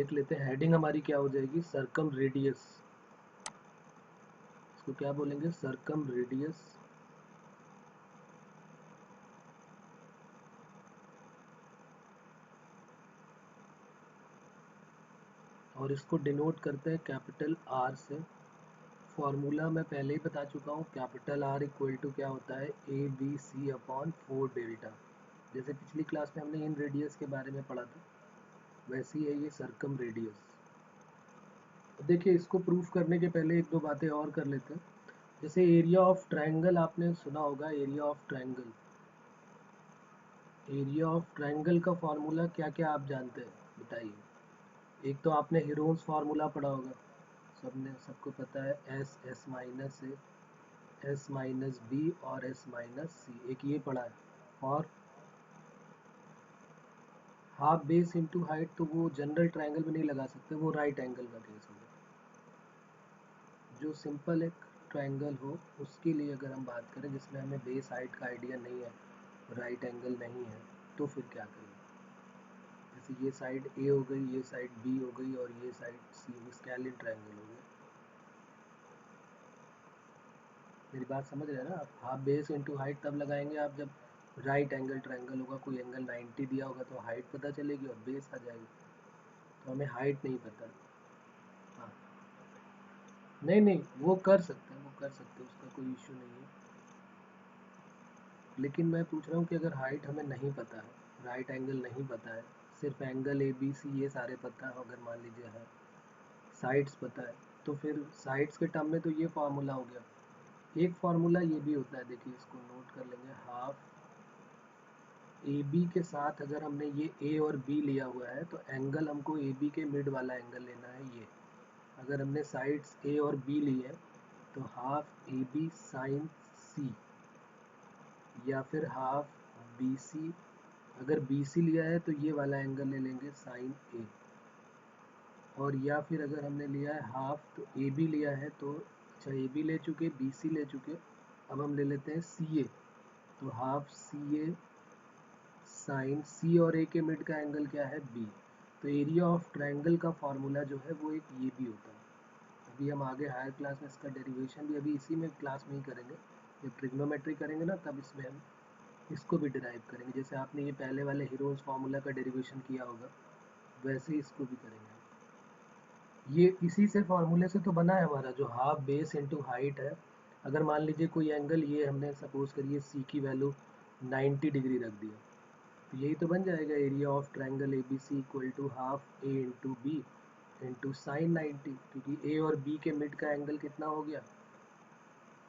लिख लेते हैं, हेडिंग हमारी क्या हो जाएगी, सर्कम रेडियस। इसको क्या बोलेंगे, सर्कम रेडियस। और इसको डिनोट करते हैं कैपिटल आर से। फॉर्मूला मैं पहले ही बता चुका हूँ, कैपिटल आर इक्वल टू क्या होता है, A B C upon 4 delta. जैसे पिछली क्लास में हमने इन रेडियस के बारे में पढ़ा था, वैसे ही है ये सर्कम रेडियस। देखिए इसको प्रूफ करने के पहले एक दो बातें और कर लेते हैं। जैसे एरिया ऑफ ट्रायंगल आपने सुना होगा, area of triangle. Area of triangle का फॉर्मूला क्या क्या आप जानते हैं बताइए। एक तो आपने हीरोन्स फार्मूला पढ़ा होगा, सबको पता है, एस एस माइनस ए, एस माइनस बी और एस माइनस सी, एक ये पढ़ा है। और हाफ बेस इंटू हाइट, तो वो जनरल ट्रायंगल में नहीं लगा सकते, वो राइट एंगल का केस होगा। जो सिंपल एक ट्रायंगल हो उसके लिए अगर हम बात करें, जिसमें हमें बेस हाइट का आइडिया नहीं है, राइट एंगल नहीं है, तो फिर क्या करें। जैसे ये साइड ए हो गई, ये साइड बी हो गई और ये साइड सी हो गई, स्केलिन ट्रायंगल हो गया। मेरी बात समझ रहे हैं ना आप। हाफ बेस इंटू हाइट तब लगाएंगे आप जब राइट एंगल ट्रायंगल होगा, कोई एंगल 90 दिया होगा तो हाइट पता चलेगी और बेस आ जाएगी। तो हमें हाइट नहीं पता। हाँ, नहीं नहीं, वो कर सकते हैं, वो कर सकते हैं, उसका कोई इशू नहीं है। लेकिन मैं पूछ रहा हूँ कि अगर हाइट हमें नहीं पता है, राइट एंगल नहीं पता है, सिर्फ एंगल ए बी सी ये सारे पता है, अगर मान लीजिए है, साइड्स पता है, तो फिर साइड्स के टर्म में तो ये फार्मूला हो गया। एक फार्मूला ये भी होता है, देखिए इसको नोट कर लेंगे, हाफ ए बी के साथ अगर हमने ये ए और बी लिया हुआ है तो एंगल हमको ए बी के मिड वाला एंगल लेना है ये। अगर हमने साइड्स ए और बी ली है तो हाफ ए बी साइन सी, या फिर हाफ बी सी, अगर बी सी लिया है तो ये वाला एंगल ले लेंगे साइन ए। और या फिर अगर हमने लिया है हाफ, तो ए बी लिया है तो, अच्छा ए बी ले चुके, बी सी ले चुके, अब हम ले लेते हैं सी ए, तो हाफ सी ए साइन सी, और ए के मिड का एंगल क्या है, बी। तो एरिया ऑफ ट्रायंगल का फॉर्मूला जो है वो एक ये भी होता है। अभी हम आगे हायर क्लास में इसका डेरिवेशन भी अभी इसी में क्लास में ही करेंगे, जब ट्रिग्नोमेट्री करेंगे ना तब इसमें हम इसको भी डिराइव करेंगे। जैसे आपने ये पहले वाले हीरोज फार्मूला का डेरिवेशन किया होगा, वैसे ही इसको भी करेंगे। ये इसी से फार्मूले से तो बना है हमारा, जो हाफ बेस इंटू हाइट है। अगर मान लीजिए कोई एंगल, ये हमने सपोज करिए सी की वैल्यू 90 डिग्री रख दी, तो यही तो बन जाएगा area of triangle A B C equal to half A into B into sine 90, क्योंकि ए और बी के मिड का एंगल कितना हो गया,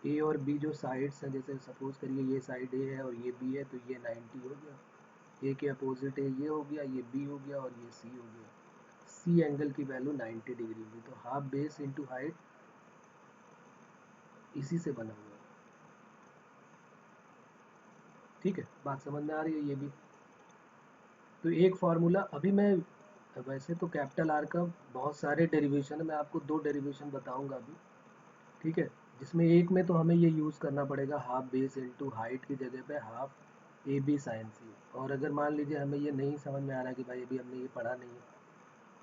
ए और बी जो साइड्स हैं, जैसे सपोज करिए ये साइड ए है और ये बी है, तो ये 90 हो गया। ए के अपोजिट ए ये हो गया, ये बी हो गया और ये सी हो गया। सी एंगल की वैल्यू 90 डिग्री होगी, तो हाफ बेस इंटू हाइट इसी से बना हुआ है। ठीक है, बात समझ में आ रही है ये भी। तो एक फार्मूला अभी मैं, वैसे तो कैपिटल आर का बहुत सारे डेरिवेशन है, मैं आपको दो डेरिवेशन बताऊंगा अभी। ठीक है, जिसमें एक में तो हमें ये यूज़ करना पड़ेगा, हाफ बेस इंटू हाइट की जगह पे हाफ ए बी साइन सी। और अगर मान लीजिए हमें ये नहीं समझ में आ रहा कि भाई अभी हमने ये पढ़ा नहीं है,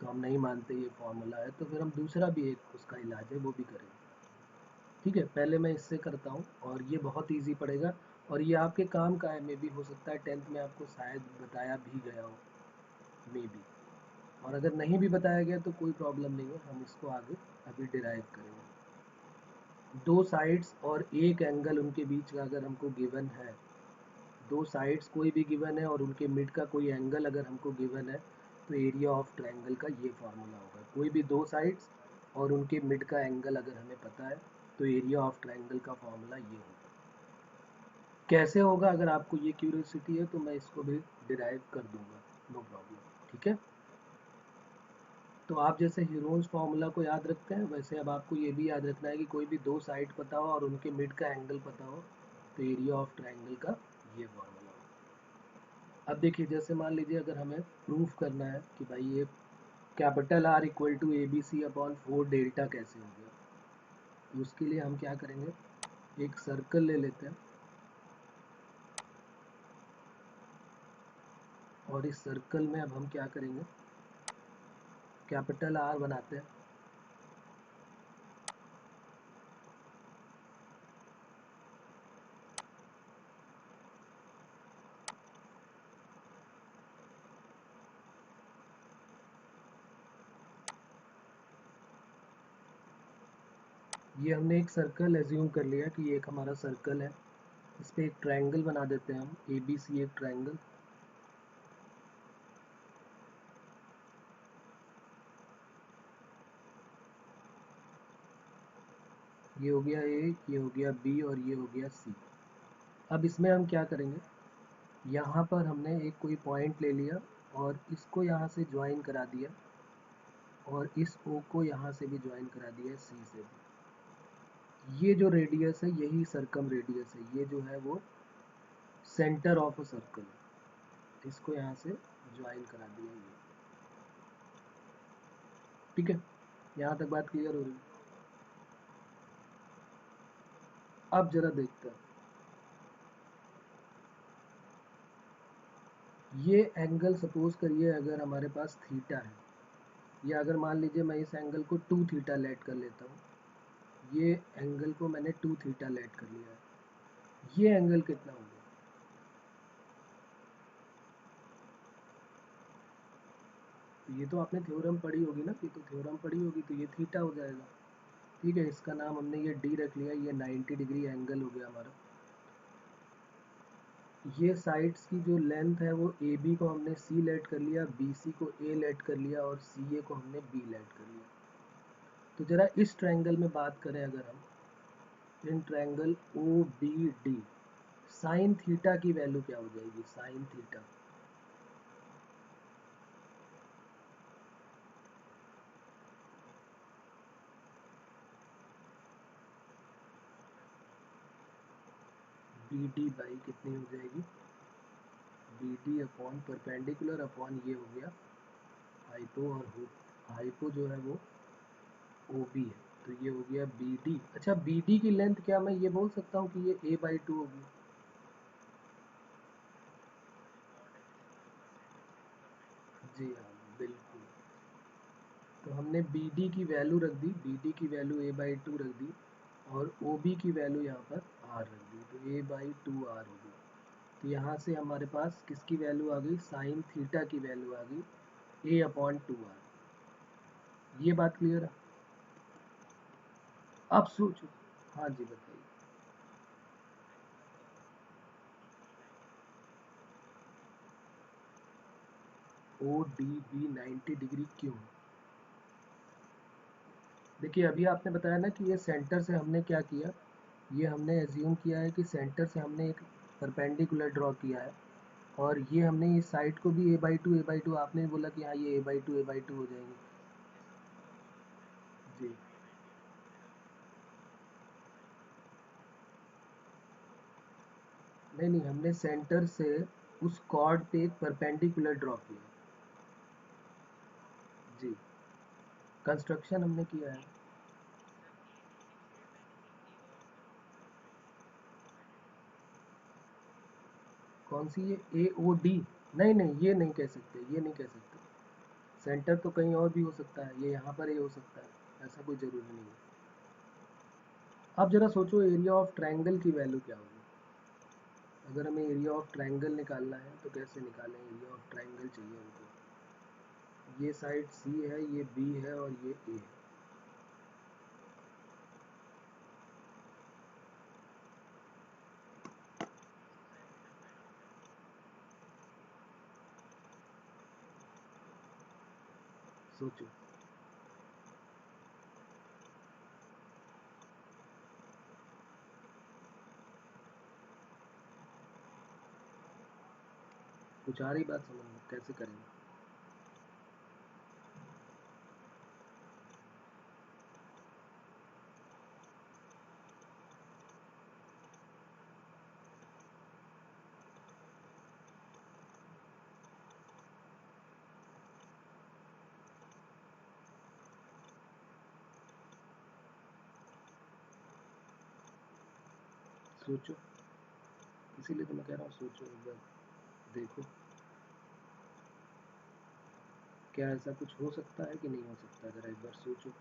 तो हम नहीं मानते ये फॉर्मूला है, तो फिर हम दूसरा भी एक उसका इलाज है वो भी करेंगे। ठीक है, पहले मैं इससे करता हूँ और ये बहुत इजी पड़ेगा, और ये आपके काम का है, मे भी हो सकता है 10th में आपको शायद बताया भी गया हो, मे बी। और अगर नहीं भी बताया गया तो कोई प्रॉब्लम नहीं है, हम इसको आगे अभी डिराइव करेंगे। दो साइड्स और एक एंगल उनके बीच का अगर हमको गिवन है, दो साइड्स कोई भी गिवन है और उनके मिड का कोई एंगल अगर हमको गिवन है, तो एरिया ऑफ ट्रायंगल का ये फार्मूला होगा। कोई भी दो साइड्स और उनके मिड का एंगल अगर हमें पता है, तो एरिया ऑफ ट्रायंगल का फार्मूला ये होगा। कैसे होगा, अगर आपको ये क्यूरियोसिटी है तो मैं इसको भी डिराइव कर दूंगा, नो प्रॉब्लम। ठीक है, तो आप जैसे हीरोज फार्मूला को याद रखते हैं, वैसे अब आपको ये भी याद रखना है कि कोई भी दो साइड पता हो और उनके मिड का एंगल पता हो, तो एरिया ऑफ ट्रायंगल का ये फार्मूला हो। अब देखिए, जैसे मान लीजिए अगर हमें प्रूफ करना है कि भाई ये capital R equal to A B C upon 4 delta कैसे हो गया, तो उसके लिए हम क्या करेंगे, एक सर्कल ले लेते हैं और इस सर्कल में अब हम क्या करेंगे, कैपिटल आर बनाते हैं। ये हमने एक सर्कल एज्यूम कर लिया कि ये एक हमारा सर्कल है, इस पे एक ट्रायंगल बना देते हैं हम, ए बी सी एक ट्रायंगल। ये हो गया ए, ये हो गया बी और ये हो गया सी। अब इसमें हम क्या करेंगे, यहाँ पर हमने एक कोई पॉइंट ले लिया और इसको यहाँ से ज्वाइन करा दिया और इस ओ को यहाँ से भी ज्वाइन करा दिया सी से भी। ये जो रेडियस है यही सरकम रेडियस है, ये जो है वो सेंटर ऑफ अ सर्कल है, इसको यहाँ से ज्वाइन करा दिया ये। ठीक है, यहाँ तक बात क्लियर हो रही है। अब जरा देखते हैं, ये एंगल सपोज करिए अगर हमारे पास थीटा है, या अगर मान लीजिए मैं इस एंगल को 2 थीटा लेट कर लेता हूँ, ये एंगल को मैंने 2 थीटा लेट कर लिया है, ये एंगल कितना होगा? तो ये तो आपने थ्योरम पढ़ी होगी ना, ये तो थ्योरम पढ़ी होगी, तो ये थीटा हो जाएगा। ठीक है, इसका नाम हमने ये डी रख लिया, ये 90 डिग्री एंगल हो गया हमारा। ये साइड्स की जो लेंथ है वो ए बी को हमने सी लेट कर लिया, बी सी को ए लेट कर लिया और सी ए को हमने बी लेट कर लिया। तो जरा इस ट्रायंगल में बात करें अगर हम, in triangle O B D, sine theta की वैल्यू क्या हो जाएगी? Sine theta B D by कितनी हो जाएगी? B D upon perpendicular upon ये हो गया हाइपो, और हाइपो जो है वो ओ बी है, तो ये हो गया बी डी। अच्छा, बी डी की लेंथ क्या मैं ये बोल सकता हूँ कि ये ए बाई 2 होगी? जी हाँ, बिल्कुल। तो हमने बी डी की वैल्यू रख दी, बी डी की वैल्यू ए बाई 2 रख दी और ओ बी की वैल्यू यहाँ पर आर रख दी, तो ए बाई 2 आर हो गई। तो यहाँ से हमारे पास किसकी वैल्यू आ गई? साइन थीटा की वैल्यू आ गई ए अपॉन 2 आर। ये बात क्लियर है? अब सोचो। हाँ जी, बताइए। ओ डी बी 90 डिग्री क्यों? देखिए, अभी आपने बताया ना कि ये सेंटर से हमने क्या किया, ये हमने एज्यूम किया है कि सेंटर से हमने एक परपेंडिकुलर ड्रॉ किया है और ये हमने इस साइड को भी ए बाई टू आपने भी बोला कि हाँ ये ए बाई टू हो जाएंगे। जी, नहीं नहीं, हमने सेंटर से उस कॉर्ड पे एक परपेंडिकुलर ड्रॉ किया। जी, कंस्ट्रक्शन हमने किया है। कौन सी? ये ए ओ डी? नहीं नहीं, ये नहीं कह सकते, ये नहीं कह सकते। सेंटर तो कहीं और भी हो सकता है, ये यहाँ पर ही हो सकता है, ऐसा कोई ज़रूरी नहीं है। अब जरा सोचो, एरिया ऑफ ट्रायंगल की वैल्यू क्या होगी? अगर हमें एरिया ऑफ ट्रायंगल निकालना है तो कैसे निकालें? एरिया ऑफ ट्रायंगल चाहिए हमको। ये साइड सी है, ये बी है और ये ए है। सोचो। कुछ आ रही बात समझ में? कैसे करेंगे? सोचो, इसीलिए तो मैं कह रहा हूँ सोचो एक बार, देखो क्या ऐसा कुछ हो सकता है कि नहीं हो सकता? जरा एक बार सोचो।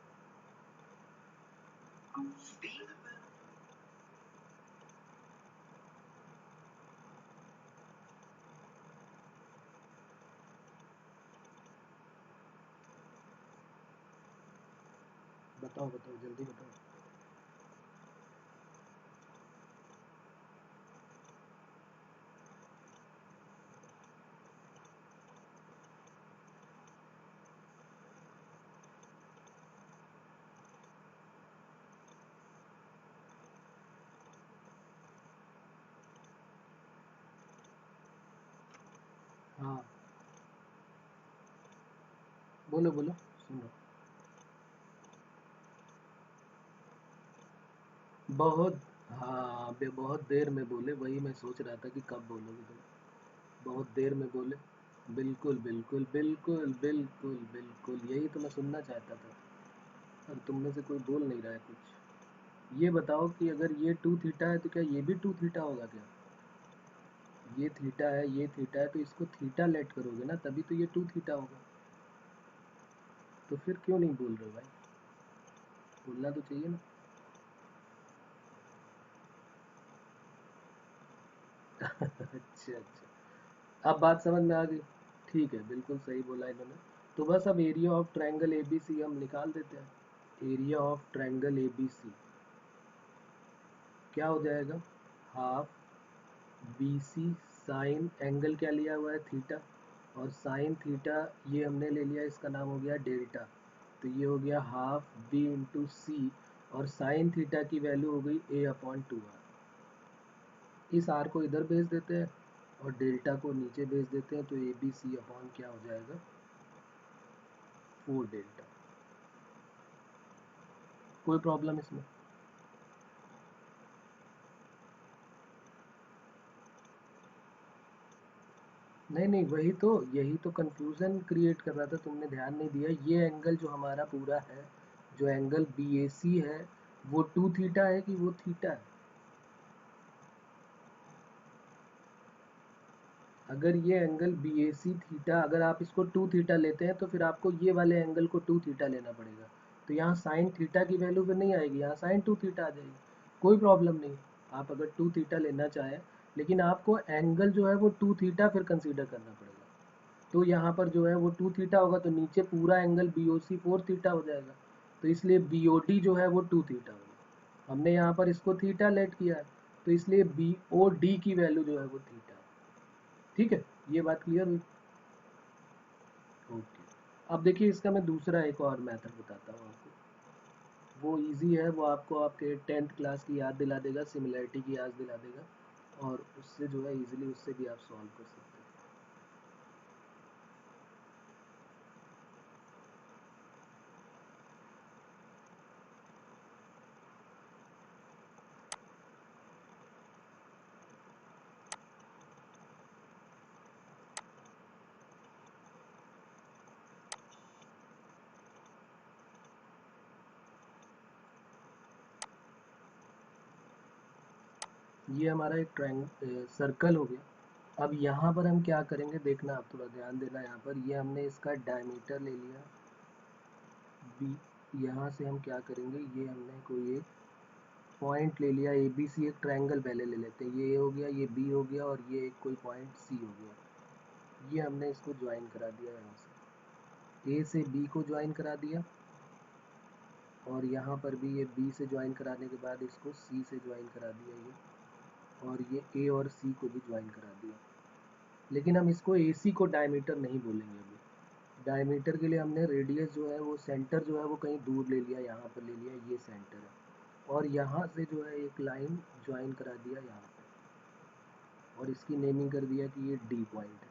बताओ बताओ, जल्दी बताओ। हाँ, बोलो बोलो, सुनो। बहुत, हाँ बहुत देर में बोले, वही मैं सोच रहा था कि कब बोलोगे तुम। बहुत देर में बोले। बिल्कुल बिल्कुल बिल्कुल बिल्कुल बिल्कुल, यही तो मैं सुनना चाहता था। और तुम में से कोई बोल नहीं रहा है कुछ। ये बताओ कि अगर ये टू थीटा है तो क्या ये भी टू थीटा होगा क्या? ये थीटा है, ये थीटा है, तो इसको थीटा लेट करोगे ना, तभी तो ये टू थीटा होगा। तो फिर क्यों नहीं बोल रहे हो भाई? बोलना तो चाहिए ना। अच्छा अच्छा, अब बात समझ में आ गई। ठीक है, बिल्कुल सही बोला इन्होंने। तो बस अब area of triangle A B C हम निकाल देते हैं। Area of triangle A B C क्या हो जाएगा? Half B C sine angle क्या लिया हुआ है? थीटा। और साइन थीटा ये हमने ले लिया, इसका नाम हो गया डेल्टा। तो ये हो गया हाफ बी इंटू सी। और साइन थीटा की वैल्यू हो गई ए अपॉन टू आर। इस आर को इधर भेज देते हैं और डेल्टा को नीचे भेज देते हैं, तो ए बी सी अपॉन क्या हो जाएगा? Four delta. कोई प्रॉब्लम इसमें? नहीं नहीं, वही तो, यही तो कंफ्यूजन क्रिएट कर रहा था, तुमने ध्यान नहीं दिया। ये एंगल जो हमारा पूरा है, जो एंगल बी ए सी है, वो टू थीटा है कि वो थीटा है? अगर ये एंगल बी ए सी थीटा, अगर आप इसको टू थीटा लेते हैं तो फिर आपको ये वाले एंगल को टू थीटा लेना पड़ेगा। तो यहाँ साइन थीटा की वैल्यू फिर नहीं आएगी, यहाँ साइन टू थीटा आ जाएगी। कोई प्रॉब्लम नहीं, आप अगर टू थीटा लेना चाहें, लेकिन आपको एंगल जो है वो टू थीटा फिर कंसीडर करना पड़ेगा। तो यहाँ पर जो है वो टू थीटा होगा, तो नीचे पूरा एंगल बी ओ सी फोर थीटा हो जाएगा। तो इसलिए बी ओ डी जो है वो टू थीटा होगा। हमने यहाँ पर इसको थीटा लेट किया है, तो इसलिए बी ओ डी की वैल्यू जो है वो थीटा है। ठीक है, ये बात क्लियर हुई? ओके। अब देखिए, इसका मैं दूसरा एक और मेथड बताता हूँ आपको। वो इजी है, वो आपको आपके टेंथ क्लास की याद दिला देगा, सिमिलैरिटी की याद दिला देगा। और उससे जो है इजीली उससे भी आप सॉल्व कर सकते हैं। ये हमारा एक ट्रायंग सर्कल हो गया। अब यहाँ पर हम क्या करेंगे, देखना आप थोड़ा ध्यान देना। यहाँ पर ये हमने इसका डायमीटर ले लिया बी। यहाँ से हम क्या करेंगे, ये हमने कोई एक पॉइंट ले लिया ए बी सी। एक ट्रायंगल पहले ले लेते हैं, ये ए हो गया, ये बी हो गया, और ये एक कोई पॉइंट सी हो गया। ये हमने इसको ज्वाइन करा दिया, यहाँ से ए से बी को ज्वाइन करा दिया। और यहाँ पर भी ये बी से ज्वाइन कराने के बाद इसको सी से ज्वाइन करा दिया ये। और ये ए और सी को भी ज्वाइन करा दिया। लेकिन हम इसको ए सी को डायमीटर नहीं बोलेंगे अभी। डायमीटर के लिए हमने रेडियस जो है वो सेंटर जो है वो कहीं दूर ले लिया, यहाँ पर ले लिया, ये सेंटर है। और यहाँ से जो है एक लाइन ज्वाइन करा दिया यहाँ पे, और इसकी नेमिंग कर दिया कि ये डी पॉइंट है।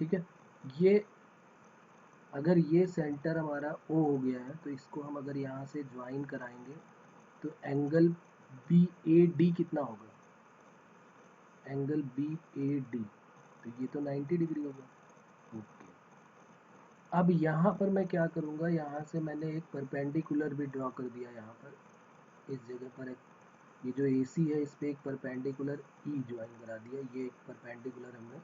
ठीक है। ये, अगर ये सेंटर हमारा ओ हो गया है, तो इसको हम अगर यहाँ से ज्वाइन कराएंगे तो एंगल बी ए डी कितना होगा? एंगल बी ए डी, तो ये तो 90 डिग्री होगा। ओके। अब यहाँ पर मैं क्या करूँगा, यहाँ से मैंने एक परपेंडिकुलर भी ड्रॉ कर दिया यहाँ पर। इस जगह पर एक, ये जो ए सी है इस पर एक परपेंडिकुलर ई ज्वाइन करा दिया। ये एक परपेंडिकुलर हमने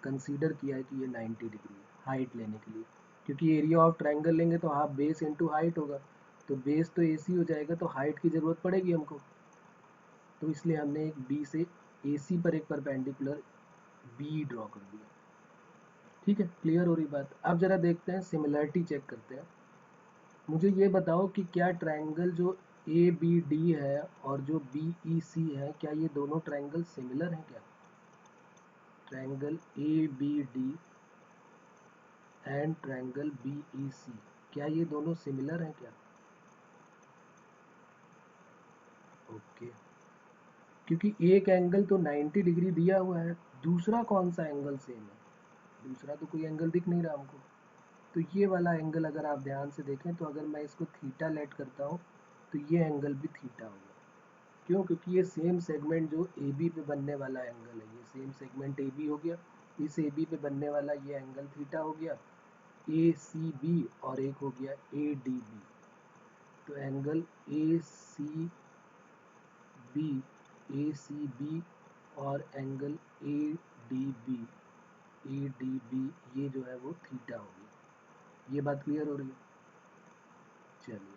कंसीडर किया है कि ये 90 डिग्री है हाइट लेने के लिए, क्योंकि एरिया ऑफ ट्रायंगल लेंगे तो हाफ बेस इंटू हाइट होगा, तो बेस तो AC हो जाएगा, तो हाइट की ज़रूरत पड़ेगी हमको, तो इसलिए हमने एक बी से AC पर एक परपेंडिकुलर बी ड्रॉ कर दिया। ठीक है, क्लियर हो रही बात। अब जरा देखते हैं, सिमिलरिटी चेक करते हैं। मुझे ये बताओ कि क्या ट्रायंगल जो ABD है और जो BEC है, क्या ये दोनों ट्रायंगल सिमिलर हैं क्या? Triangle ABD and triangle BEC, क्या ये दोनों सिमिलर हैं क्या? ओके, क्योंकि एक एंगल तो 90 डिग्री दिया हुआ है, दूसरा कौन सा एंगल सेम है? दूसरा तो कोई एंगल दिख नहीं रहा हमको। तो ये वाला एंगल अगर आप ध्यान से देखें, तो अगर मैं इसको थीटा लेट करता हूँ तो ये एंगल भी थीटा होगा। क्यों? क्योंकि ये सेम सेगमेंट जो AB पे बनने वाला एंगल है, ये सेम सेगमेंट AB हो गया, इस AB पे बनने वाला ये एंगल थीटा हो गया, ACB, और एक हो गया ADB। तो एंगल ACB और एंगल ADB ये जो है वो थीटा हो गया। ये बात क्लियर हो रही है? चलिए,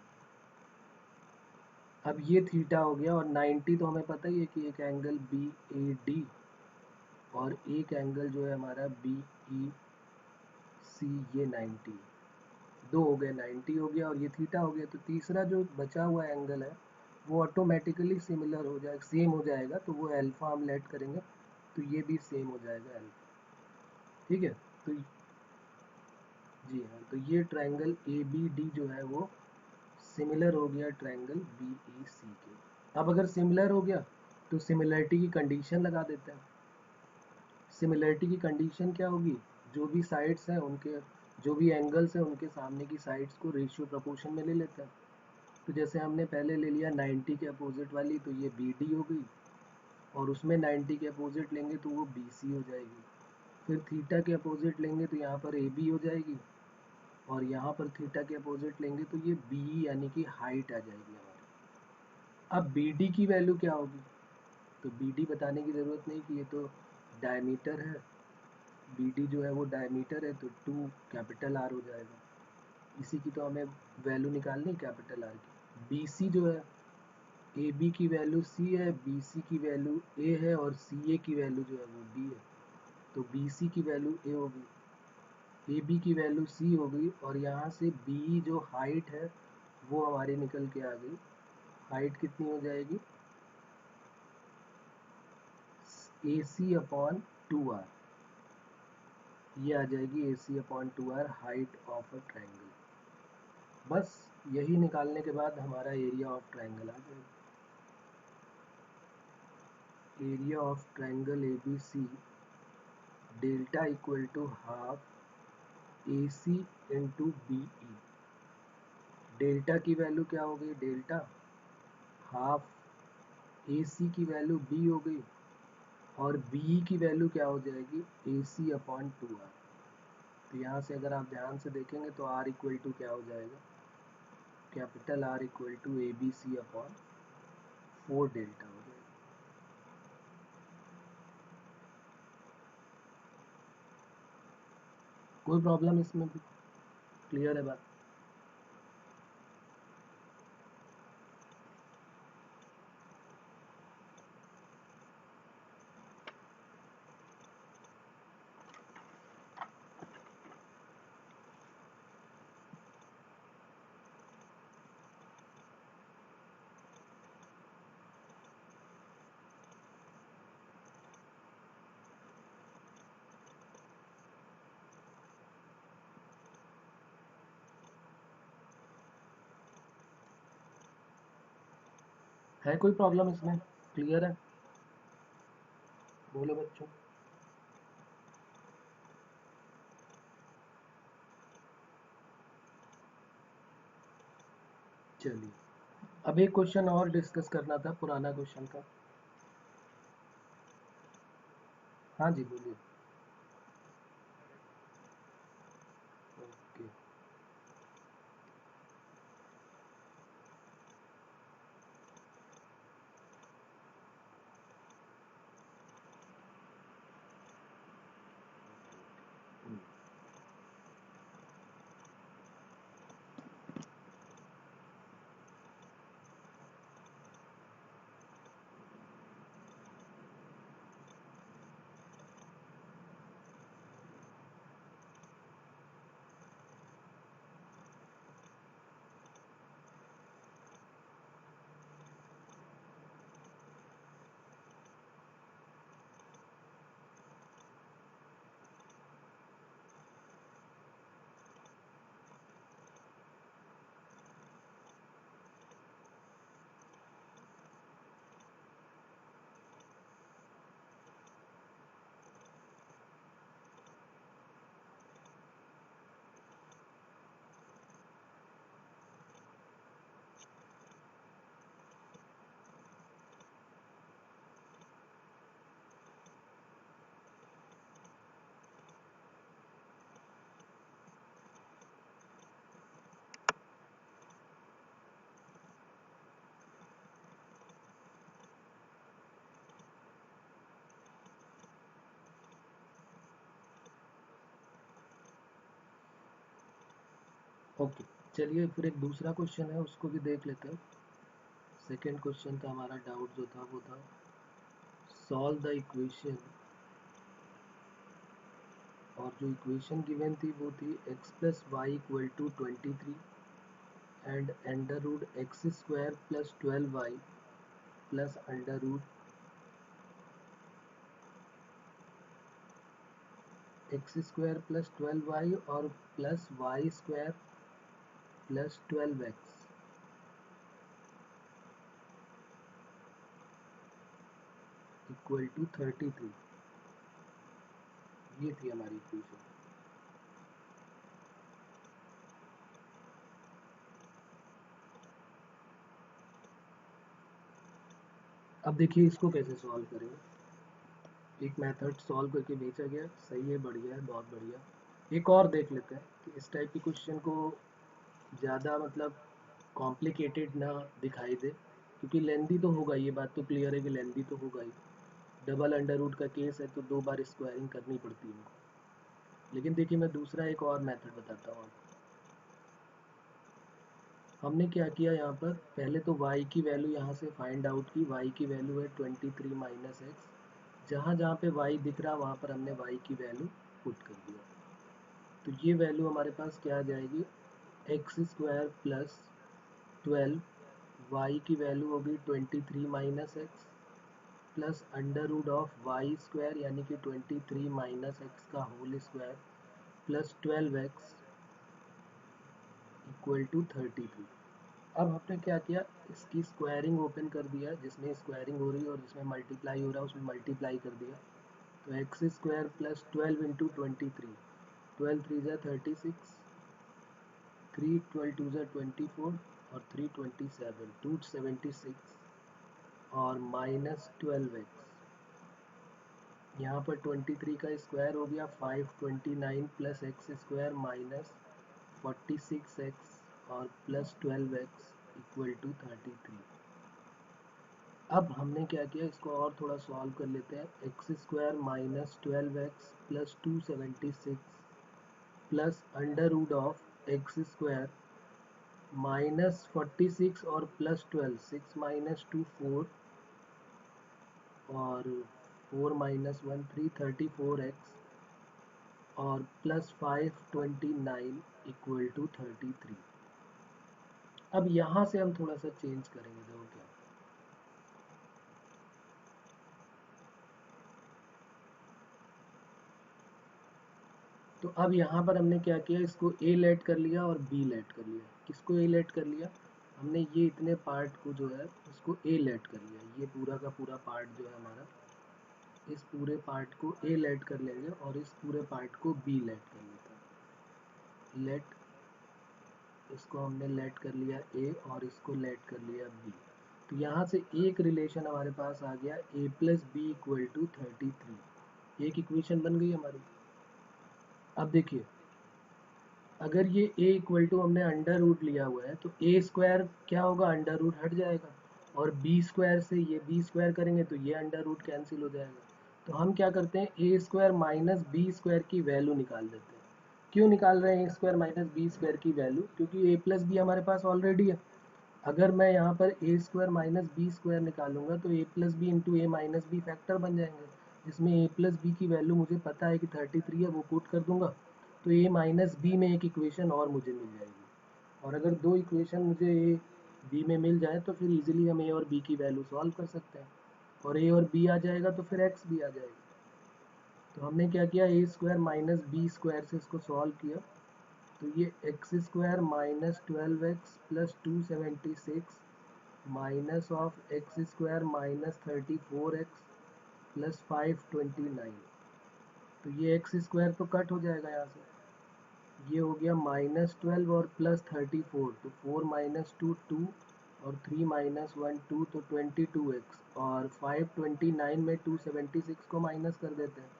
अब ये थीटा हो गया, और 90 तो हमें पता ही है कि एक एंगल BAD और एक एंगल जो है हमारा BEC, ये 90, दो हो गए, 90 हो गया और ये थीटा हो गया। तो तीसरा जो बचा हुआ एंगल है वो ऑटोमेटिकली सिमिलर हो जाएगा, सेम हो जाएगा, तो वो अल्फा हम लेट करेंगे, तो ये भी सेम हो जाएगा अल्फा। ठीक है, तो जी हाँ, तो ये ट्रायंगल ABD जो है वो सिमिलर हो गया ट्रायंगल BEC के। अब अगर सिमिलर हो गया तो सिमिलरिटी की कंडीशन लगा देते हैं। सिमिलरिटी की कंडीशन क्या होगी? जो भी साइड्स हैं उनके, जो भी एंगल्स हैं उनके सामने की साइड्स को रेशियो प्रोपोर्शन में ले लेते हैं। तो जैसे हमने पहले ले लिया 90 के अपोजिट वाली, तो ये BD हो गई, और उसमें 90 के अपोजिट लेंगे तो वो BC हो जाएगी। फिर थीटा के अपोजिट लेंगे तो यहाँ पर AB हो जाएगी, और यहाँ पर थीटा के अपोजिट लेंगे तो ये BE यानी कि हाइट आ जाएगी हमारी। अब BD की वैल्यू क्या होगी? तो BD बताने की ज़रूरत नहीं कि ये तो डायमीटर है, BD जो है वो डायमीटर है, तो 2 कैपिटल R हो जाएगा। इसी की तो हमें वैल्यू निकालनी है कैपिटल R की। BC जो है, AB की वैल्यू C है, BC की वैल्यू A है, और CA की वैल्यू जो है वो B है, तो BC की वैल्यू A होगी, AB की वैल्यू C हो गई, और यहाँ से BE जो हाइट है वो हमारी निकल के आ गई। हाइट कितनी हो जाएगी? AC अपॉन 2R, ये आ जाएगी AC upon 2R height of a triangle. बस यही निकालने के बाद हमारा एरिया ऑफ ट्रायंगल आ जाएगा। Area of triangle ABC delta equal to half AC into BE। Delta की वैल्यू क्या हो गई? डेल्टा हाफ AC की वैल्यू B हो गई, और BE की वैल्यू क्या हो जाएगी? AC upon 2R। तो यहाँ से अगर आप ध्यान से देखेंगे तो R इक्वल टू क्या हो जाएगा? Capital R equal to ABC upon 4 delta हो जाएगा। कोई प्रॉब्लम इसमें भी? क्लियर है बात? है कोई प्रॉब्लम इसमें? क्लियर है? बोलो बच्चों। चलिए, अब एक क्वेश्चन और डिस्कस करना था, पुराना क्वेश्चन था। हाँ जी, बोलिए। ओके, ओके, चलिए फिर एक दूसरा क्वेश्चन है उसको भी देख लेते हैं। सेकेंड क्वेश्चन था हमारा, डाउट जो था वो था सॉल्व द इक्वेशन, और जो इक्वेशन गिवन थी वो थी x plus y equal to 23 and under root x square plus 12y plus under root x square plus 12y और plus y square plus 12x equal to 33। ये थी हमारी equation. अब देखिए इसको कैसे सॉल्व करेंगे। एक मेथड सॉल्व करके भेजा गया, सही है, बढ़िया है, बहुत बढ़िया। एक और देख लेते हैं कि इस टाइप की क्वेश्चन को ज़्यादा मतलब कॉम्प्लिकेटेड ना दिखाई दे, क्योंकि लेंदी तो होगा, ये बात तो क्लियर है कि लेंदी तो होगा ही। डबल अंडर रूट का केस है तो 2 बार स्क्वायरिंग करनी पड़ती है उनको। लेकिन देखिए मैं दूसरा एक और मेथड बताता हूँ आपको। हमने क्या किया यहाँ पर, पहले तो y की वैल्यू यहाँ से फाइंड आउट की। y की वैल्यू है 23 माइनस एक्स। जहाँ जहाँ पे y दिख रहा वहाँ पर हमने y की वैल्यू पुट कर दिया। तो ये वैल्यू हमारे पास क्या आ जाएगी, एक्स स्क्वायर प्लस 12, y की वैल्यू होगी 23 minus x plus under root of y square यानी कि 23 माइनस एक्स का whole square plus 12x equal to 33। अब हमने क्या किया, इसकी स्क्वायरिंग ओपन कर दिया, जिसमें स्क्वायरिंग हो रही है और जिसमें मल्टीप्लाई हो रहा है उसमें मल्टीप्लाई कर दिया। तो x square plus 12 into 23, 12 three ज़ा 36, 3 12 टू ज़ा 24 और 3 27, 276 और माइनस 12x। यहाँ पर 23 का स्क्वायर हो गया 529 plus x square minus 46x और प्लस 12x इक्वल टू 33। अब हमने क्या किया, इसको और थोड़ा सॉल्व कर लेते हैं। X square minus 12x plus 276 plus under root of x square minus 46 और प्लस 12, 6 माइनस 2 4 और 4 माइनस 1 3, 34x और प्लस 529 इक्वल टू 33। अब यहाँ से हम थोड़ा सा चेंज करेंगे, देखो क्या। तो अब यहाँ पर हमने क्या किया, इसको ए लेट कर लिया और बी लेट कर लिया। किसको ए लेट कर लिया, हमने ये इतने पार्ट को जो है उसको ए लेट कर लिया। ये पूरा का पूरा पार्ट जो है हमारा, इस पूरे पार्ट को ए लेट कर लेंगे और इस पूरे पार्ट को बी लेट कर लेते हैं। लेट, इसको हमने लेट कर लिया ए और इसको लेट कर लिया बी। तो यहाँ से एक रिलेशन हमारे पास आ गया ए प्लस बी इक्वल टू 33। एक इक्वेशन बन गई हमारी। अब देखिए, अगर ये a इक्वल टू हमने अंडर रूट लिया हुआ है तो a स्क्वायर क्या होगा, अंडर रूट हट जाएगा, और b स्क्वायर से ये b स्क्वायर करेंगे तो ये अंडर रूट कैंसिल हो जाएगा। तो हम क्या करते हैं, a square minus b square की वैल्यू निकाल देते हैं। क्यों निकाल रहे हैं a square minus b square की वैल्यू, क्योंकि a प्लस बी हमारे पास ऑलरेडी है। अगर मैं यहाँ पर a square minus b square निकालूंगा तो a plus b into a minus b factor बन जाएंगे, जिसमें ए प्लस बी की वैल्यू मुझे पता है कि 33 है, वो पुट कर दूंगा तो ए माइनस बी में एक इक्वेशन और मुझे मिल जाएगी। और अगर दो इक्वेशन मुझे ए बी में मिल जाए तो फिर इजीली हम ए और बी की वैल्यू सॉल्व कर सकते हैं, और ए और बी आ जाएगा तो फिर एक्स भी आ जाएगा। तो हमने क्या किया, ए स्क्वायर माइनस बी स्क्वायर से इसको सॉल्व किया। तो ये x square minus 12x plus 276 minus of x square minus 34x plus 529। तो ये एक्स स्क्वायर तो कट हो जाएगा यहाँ से, ये हो गया माइनस 12 और प्लस 34, तो 4 माइनस 2 2 और 3 माइनस 1 2, तो 22x, और 529 में 276 को माइनस कर देते हैं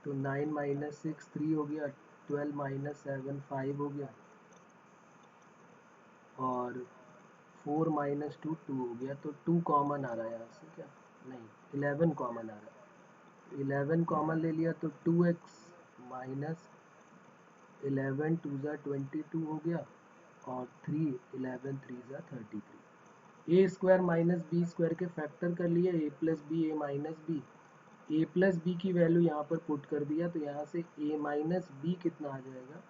तो 9 माइनस 6 3 हो गया, 12 माइनस 7 5 हो गया, और 4 माइनस 2 2 हो गया। तो 2 कॉमन आ रहा है यहाँ से, क्या नहीं, 11 कॉमन आ रहा है। 11 कॉमन ले लिया तो 2x माइनस 11 टू ज़ा 22 हो गया, और 3 11 3 ज़ा 33। ए स्क्वायर माइनस बी स्क्वायर के फैक्टर कर लिए, ए प्लस बी ए माइनस बी। ए प्लस बी की वैल्यू यहाँ पर पुट कर दिया, तो यहाँ से ए माइनस बी कितना आ जाएगा,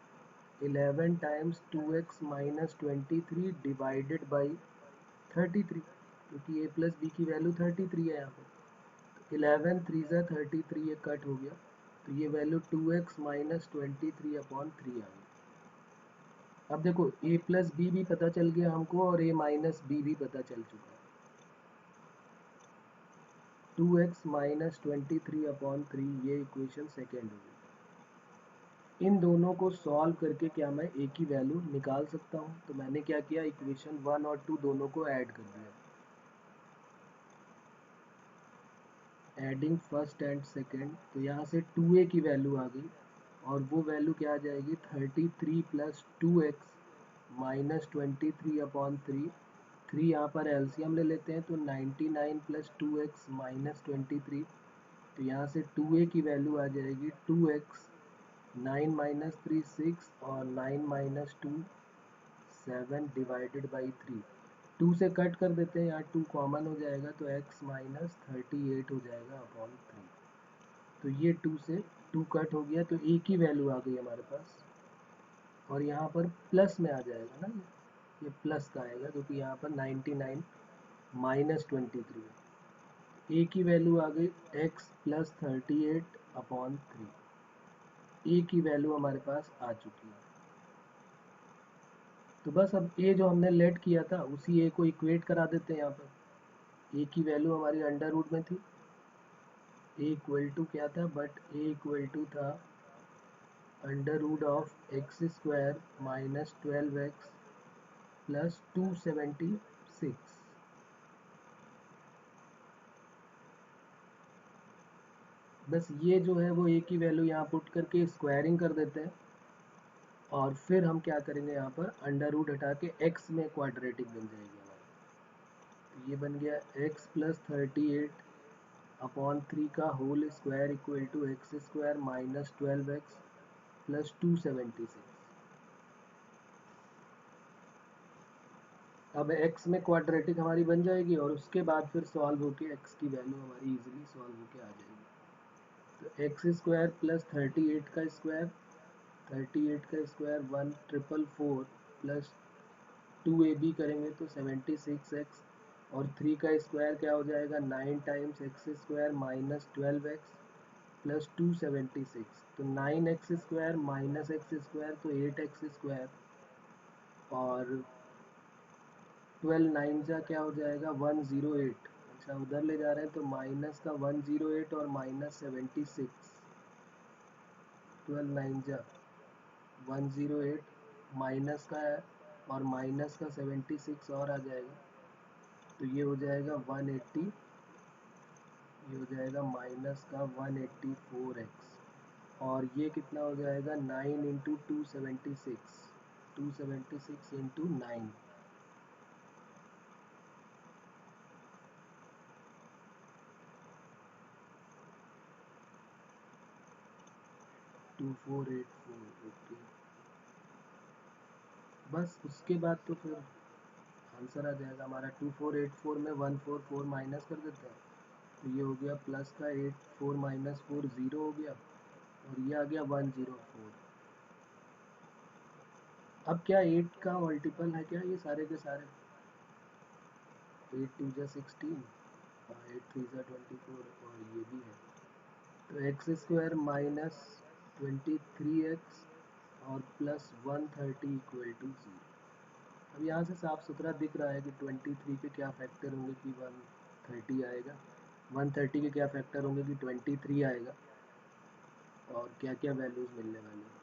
11 times 2x minus 23 divided by 33, क्योंकि ए प्लस बी की वैल्यू 33 है यहाँ पर। 11 3 ज़ा 33, ये कट हो गया, तो ये वैल्यू 2x माइनस 23 अपॉन 3 आ गई। अब देखो ए प्लस बी भी पता चल गया हमको, और ए माइनस बी भी पता चल चुका है। 2x माइनस 23 अपॉन 3, ये इक्वेशन सेकेंड हो गई। इन दोनों को सॉल्व करके क्या मैं ए की वैल्यू निकाल सकता हूँ? तो मैंने क्या किया, इक्वेशन 1 और 2 दोनों को ऐड कर दिया। एडिंग फर्स्ट एंड सेकेंड, तो यहाँ से 2a की वैल्यू आ गई, और वो वैल्यू क्या आ जाएगी, 33 प्लस 2x माइनस 23 अपॉन 3। 3 यहाँ पर एलसीएम ले लेते हैं, तो 99 प्लस 2x माइनस 23, तो यहाँ से 2a की वैल्यू आ जाएगी 2x, 9 माइनस 3 6, और 9 माइनस 2 7 डिवाइडेड बाई 3। 2 से कट कर देते हैं, यहाँ 2 कॉमन हो जाएगा, तो x माइनस 38 हो जाएगा अपॉन 3। तो ये 2 से 2 कट हो गया, तो a की वैल्यू आ गई हमारे पास, और यहाँ पर प्लस में आ जाएगा ना, ये प्लस का आएगा, क्योंकि यहाँ पर 99 माइनस 23 है। a की वैल्यू आ गई x प्लस 38 अपॉन 3। a की वैल्यू हमारे पास आ चुकी है। तो बस अब a जो हमने लेट किया था, उसी a को इक्वेट करा देते हैं यहाँ पर। a की वैल्यू हमारी अंडर रूट में थी, a इक्वल टू क्या था, बट a इक्वल टू था under root of x square minus 12x plus 276। बस ये जो है वो a की वैल्यू यहाँ पुट करके स्क्वायरिंग कर देते हैं, और फिर हम क्या करेंगे, यहाँ पर अंडर रूट हटा के x में क्वाड्रेटिक बन जाएगी हमारी। तो ये बन गया x प्लस 38 अपॉन 3 का whole square equal to x square minus 12x plus 276। अब x में क्वाड्रेटिक हमारी बन जाएगी, और उसके बाद फिर सॉल्व होके x की वैल्यू हमारी इजीली सॉल्व होके आ जाएगी। तो एक्स स्क्वायर प्लस 38 का स्क्वायर, 38 का स्क्वायर 1444 प्लस 2ab करेंगे तो 76x, और 3 का स्क्वायर क्या हो जाएगा, 9 times x square minus 12x plus 276। तो 9x square minus x square, तो 8x स्क्वायर, और 12 9 जा क्या हो जाएगा, 108। अच्छा, उधर ले जा रहे हैं तो माइनस का 108 और माइनस 76, 12 9 जा 108, माइनस का है और माइनस का 76 और आ जाएगा, तो ये हो जाएगा 180, ये हो जाएगा माइनस का 184x, और ये कितना हो जाएगा, 9 इंटू 276, 276 इंटू 9, 2484। ओके, बस उसके बाद तो फिर आंसर आ जाएगा हमारा। 2484 में 144 माइनस कर देते हैं, तो ये हो गया प्लस का 8, 4 माइनस 4 ज़ीरो हो गया, और ये आ गया 104। अब क्या 8 का मल्टीपल है क्या ये सारे के सारे, 8 2 जा 16, 8 3 जा 24, और ये भी है, तो एक्स स्क्वायर माइनस 23x और प्लस 130 इक्वल टू 0। अब यहाँ से साफ सुथरा दिख रहा है कि 23 के क्या फैक्टर होंगे कि 130 आएगा, 130 के क्या फैक्टर होंगे कि 23 आएगा, और क्या क्या वैल्यूज़ मिलने वाली हैं।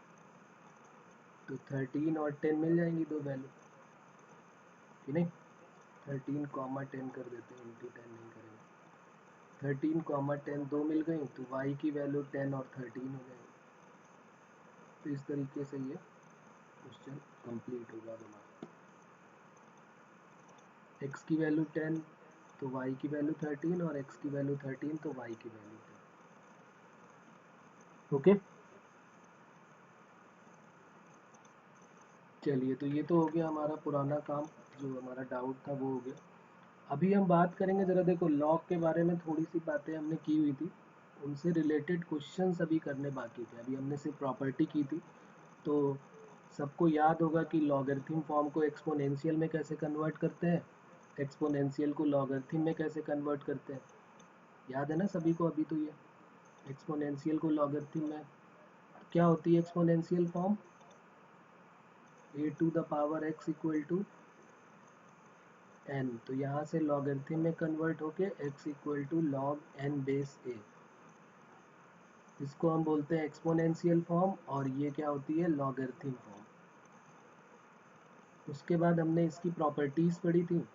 तो 13 और 10 मिल जाएंगी दो वैल्यू, कि नहीं, 13 कॉमा 10 कर देते हैं, इंटू 10 नहीं करेंगे। 13 कॉमा 10 दो मिल गई, तो y की वैल्यू 10 और 13 हो जाएगी। तो इस तरीके से ये क्वेश्चन कंप्लीट होगा हमारा। x की वैल्यू 10 तो y की वैल्यू 13, और x की वैल्यू 13 तो y की वैल्यू 10। ओके। चलिए, तो ये तो हो गया हमारा पुराना काम, जो हमारा डाउट था वो हो गया। अभी हम बात करेंगे ज़रा, देखो लॉग के बारे में थोड़ी सी बातें हमने की हुई थी, उनसे रिलेटेड क्वेश्चंस अभी करने बाकी थे। अभी हमने सिर्फ प्रॉपर्टी की थी, तो सबको याद होगा कि लॉगरिथम फॉर्म को एक्सपोनेंशियल में कैसे कन्वर्ट करते हैं, एक्सपोनेंशियल को लॉगरिथम में कैसे कन्वर्ट करते हैं, याद है ना सभी को अभी? तो ये एक्सपोनेंशियल को लॉगरिथम में क्या होती है exponential form, a to the power x equal to n, तो यहाँ से लॉगरिथम में कन्वर्ट होके x equal to log n base a, इसको हम बोलते हैं एक्सपोनेंशियल फॉर्म, और ये क्या होती है लॉगरिथम फॉर्म। उसके बाद हमने इसकी प्रॉपर्टीज़ पढ़ी थी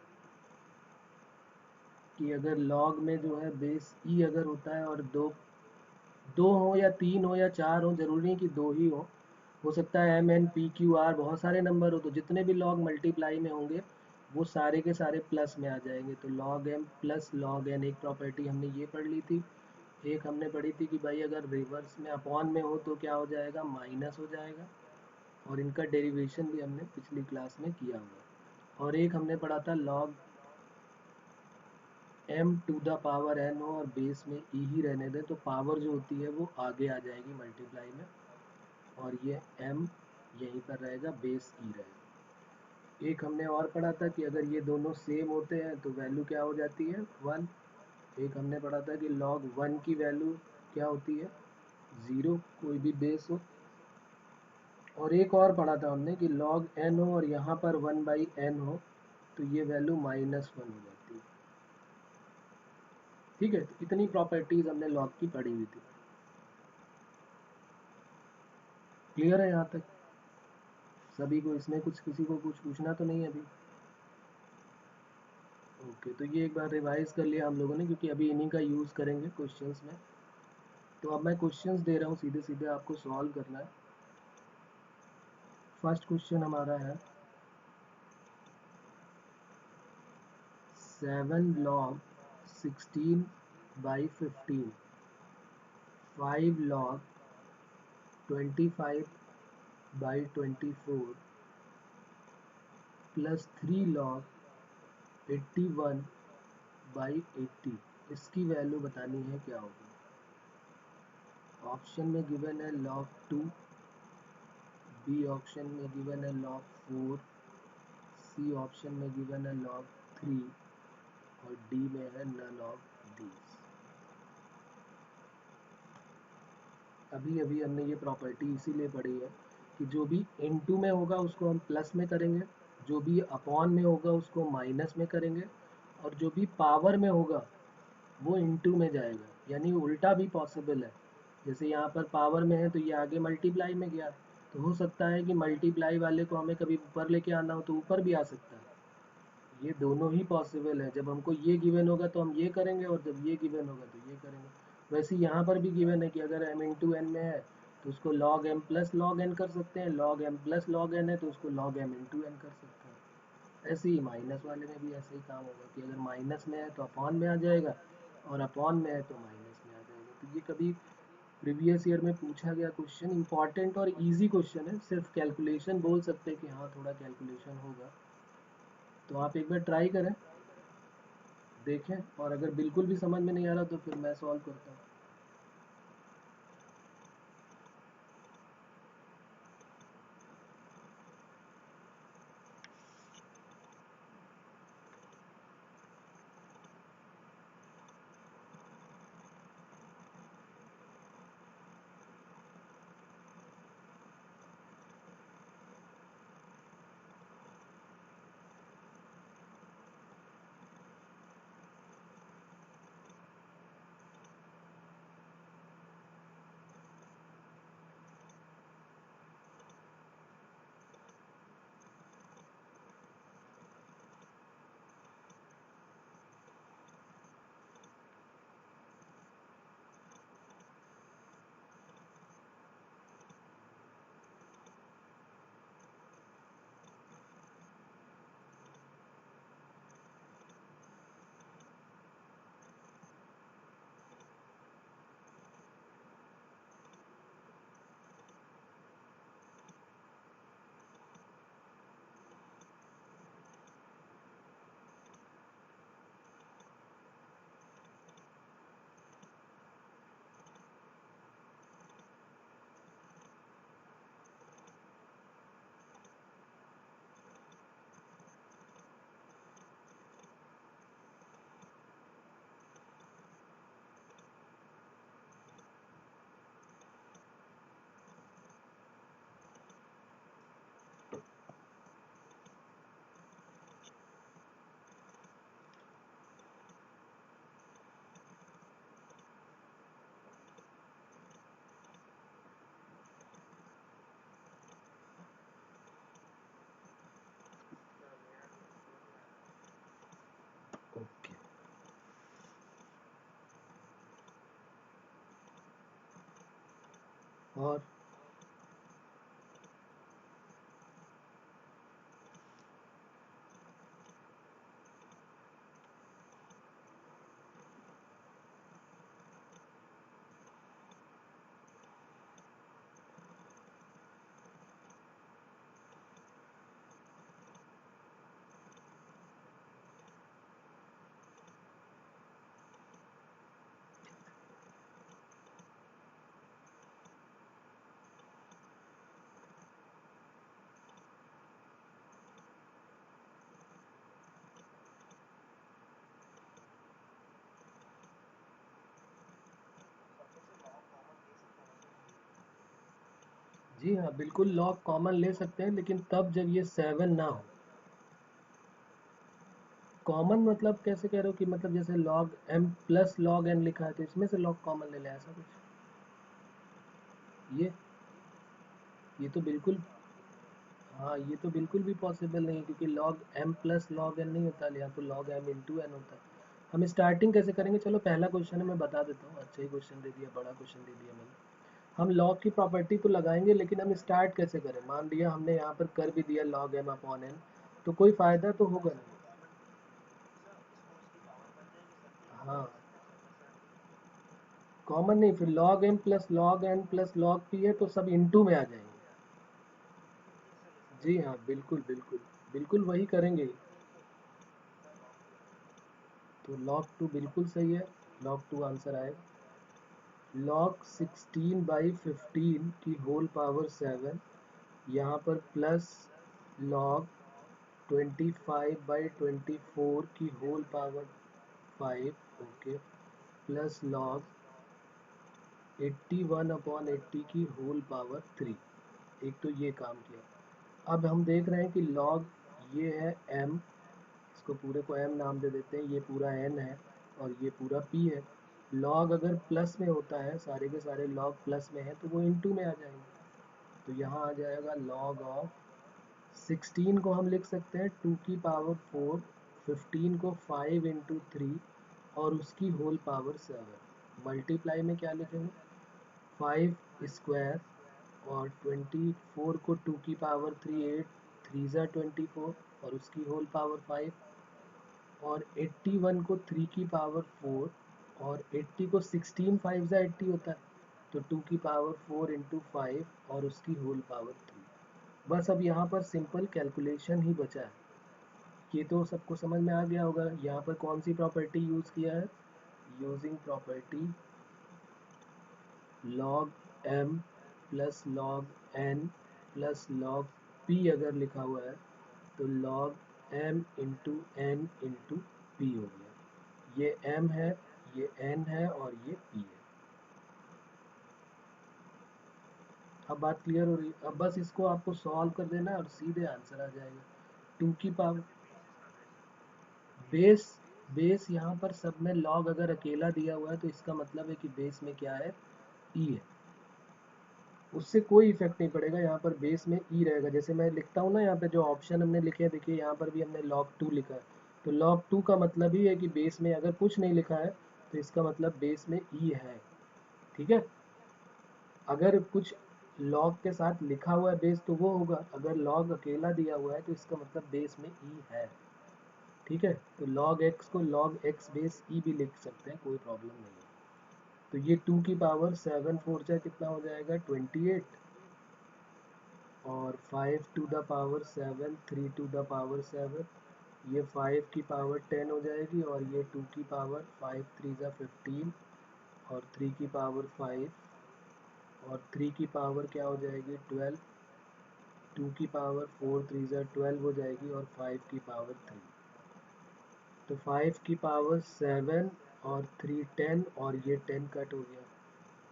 कि अगर लॉग में जो है बेस ई अगर होता है और दो दो हो या तीन हो या चार हो, जरूरी नहीं कि दो ही हो सकता है m n p q r बहुत सारे नंबर हो, तो जितने भी लॉग मल्टीप्लाई में होंगे वो सारे के सारे प्लस में आ जाएंगे। तो log m plus log n एक प्रॉपर्टी हमने ये पढ़ ली थी। एक हमने पढ़ी थी कि भाई अगर रिवर्स में अपॉन में हो तो क्या हो जाएगा, माइनस हो जाएगा, और इनका डेरिवेशन भी हमने पिछली क्लास में किया हुआ। और एक हमने पढ़ा था log m to the power n हो और बेस में ई ही रहने दें, तो पावर जो होती है वो आगे आ जाएगी मल्टीप्लाई में, और ये m यहीं पर रहेगा, बेस ई रहेगा। एक हमने और पढ़ा था कि अगर ये दोनों सेम होते हैं तो वैल्यू क्या हो जाती है, 1। एक हमने पढ़ा था कि log 1 की वैल्यू क्या होती है, 0, कोई भी बेस हो। और एक और पढ़ा था हमने कि log n हो और यहाँ पर 1/n हो, तो ये वैल्यू -1 हो जाती है। ठीक है, तो इतनी प्रॉपर्टीज हमने लॉग की पढ़ी हुई थी। क्लियर है यहाँ तक सभी को? इसमें कुछ किसी को कुछ पूछना तो नहीं है अभी? ओके, तो ये एक बार रिवाइज कर लिया हम लोगों ने, क्योंकि अभी इन्हीं का यूज़ करेंगे क्वेश्चंस में। तो अब मैं क्वेश्चंस दे रहा हूँ, सीधे सीधे आपको सॉल्व करना है। फर्स्ट क्वेश्चन हमारा है 7 log 16/15, 5 log 25/24 प्लस 3 log 81/80, इसकी वैल्यू बतानी है क्या होगी। ऑप्शन में गिवन है log 2, बी ऑप्शन में गिवन है log 4, सी ऑप्शन में गिवन है log 3, और डी में है नन ऑफ दीज। अभी अभी हमने ये प्रॉपर्टी इसीलिए पढ़ी है कि जो भी इनटू में होगा उसको हम प्लस में करेंगे, जो भी अपॉन में होगा उसको माइनस में करेंगे, और जो भी पावर में होगा वो इनटू में जाएगा। यानी उल्टा भी पॉसिबल है, जैसे यहाँ पर पावर में है तो ये आगे मल्टीप्लाई में गया, तो हो सकता है कि मल्टीप्लाई वाले को हमें कभी ऊपर लेके आना हो तो ऊपर भी आ सकता है। ये दोनों ही पॉसिबल है, जब हमको ये गिवन होगा तो हम ये करेंगे, और जब ये गिवन होगा तो ये करेंगे। वैसे यहाँ पर भी गिवन है कि अगर m इंटू एन में है तो उसको log m plus log n कर सकते हैं, log m plus log n है तो उसको log m इंटू n कर सकते हैं। ऐसे ही माइनस वाले में भी ऐसे ही काम होगा कि अगर माइनस में है तो अपॉन में आ जाएगा, और अपॉन में है तो माइनस में आ जाएगा। तो ये कभी प्रीवियस ईयर में पूछा गया क्वेश्चन, इंपॉर्टेंट और इजी क्वेश्चन है, सिर्फ कैलकुलेशन बोल सकते हैं कि हाँ थोड़ा कैलकुलेशन होगा। तो आप एक बार ट्राई करें, देखें, और अगर बिल्कुल भी समझ में नहीं आ रहा तो फिर मैं सॉल्व करता हूँ। और जी हाँ, बिल्कुल लॉग कॉमन ले सकते हैं, लेकिन तब जब ये 7 ना हो। कॉमन मतलब कैसे कह रहे हो कि मतलब जैसे log m plus log n लिखा है तो इसमें से लॉग कॉमन ले लें, ऐसा कुछ? ये ये तो बिल्कुल, हाँ ये तो बिल्कुल भी पॉसिबल नहीं है, क्योंकि log m plus log n नहीं होता, या तो लॉग m इंटू n होता है। हम स्टार्टिंग कैसे करेंगे? चलो पहला क्वेश्चन है, मैं बता देता हूँ। अच्छा ही क्वेश्चन दे दिया, बड़ा क्वेश्चन दे दिया मैंने। हम लॉग की प्रॉपर्टी तो लगाएंगे, लेकिन हम स्टार्ट कैसे करें? मान लिया हमने यहाँ पर कर भी दिया लॉग m अपॉन n, तो कोई फायदा तो होगा नहीं। हाँ, कॉमन नहीं, फिर log m plus log n plus log p है तो सब इंटू में आ जाएंगे। जी हाँ, बिल्कुल बिल्कुल, बिल्कुल वही करेंगे। तो log 2 बिल्कुल सही है, log 2 आंसर आएगा। log 16/15 की होल पावर 7, यहाँ पर प्लस log 25/24 की whole power 5, okay, plus log 81/80 की होल पावर 3। एक तो ये काम किया। अब हम देख रहे हैं कि log ये है m, इसको पूरे को m नाम दे देते हैं, ये पूरा n है और ये पूरा p है। log अगर प्लस में होता है, सारे के सारे log प्लस में है, तो वो इंटू में आ जाएंगे। तो यहाँ आ जाएगा log ऑफ 16 को हम लिख सकते हैं 2 की पावर 4, 15 को 5 इंटू 3 और उसकी होल पावर 7। मल्टीप्लाई में क्या लिखेंगे? 5 स्क्वायर और 24 को 2 की पावर 3, 8 3 ज़ा 24 और उसकी होल पावर 5, और 81 को 3 की पावर 4 और 80 को 16 5 ज़ा 80 होता है, तो 2 की पावर 4 इंटू 5 और उसकी होल पावर 3। बस अब यहाँ पर सिंपल कैलकुलेशन ही बचा है। ये तो सबको समझ में आ गया होगा। यहाँ पर कौन सी प्रॉपर्टी यूज़ किया है? Using property log m plus log n plus log p अगर लिखा हुआ है तो log m into n into p हो गया। ये m है, ये n है और ये p है। अब बात क्लियर हो रही है? अब बस इसको आपको सॉल्व कर देना है और सीधे आंसर आ जाएगा। 2 की पावर बेस, बेस यहाँ पर सब में log अगर अकेला दिया हुआ है तो इसका मतलब है कि बेस में क्या है? e है। उससे कोई इफेक्ट नहीं पड़ेगा, यहाँ पर बेस में ई रहेगा। जैसे मैं लिखता हूँ ना, यहाँ पे जो ऑप्शन हमने लिखे हैं, देखिए यहाँ पर भी हमने log 2 लिखा है, तो log 2 का मतलब ही है कि बेस में अगर कुछ नहीं लिखा है तो इसका मतलब बेस में ई है। ठीक है, अगर कुछ log के साथ लिखा हुआ है बेस तो वो होगा, अगर log अकेला दिया हुआ है तो इसका मतलब बेस में ई है। ठीक है, तो log x को log x बेस ई भी लिख सकते हैं, कोई प्रॉब्लम नहीं है। तो ये 2 की पावर 7 4 जा कितना हो जाएगा? 28, और 5 to the power 7, 3 to the power 7, ये 5 की पावर 10 हो जाएगी, और ये 2 की पावर 5 3 ज़ा 15 और 3 की पावर 5 और 3 की पावर क्या हो जाएगी? 12, 2 की पावर 4 3 ज़ा 12 हो जाएगी और 5 की पावर 3। तो 5 की पावर 7 और 3 10 और ये 10 कट हो गया।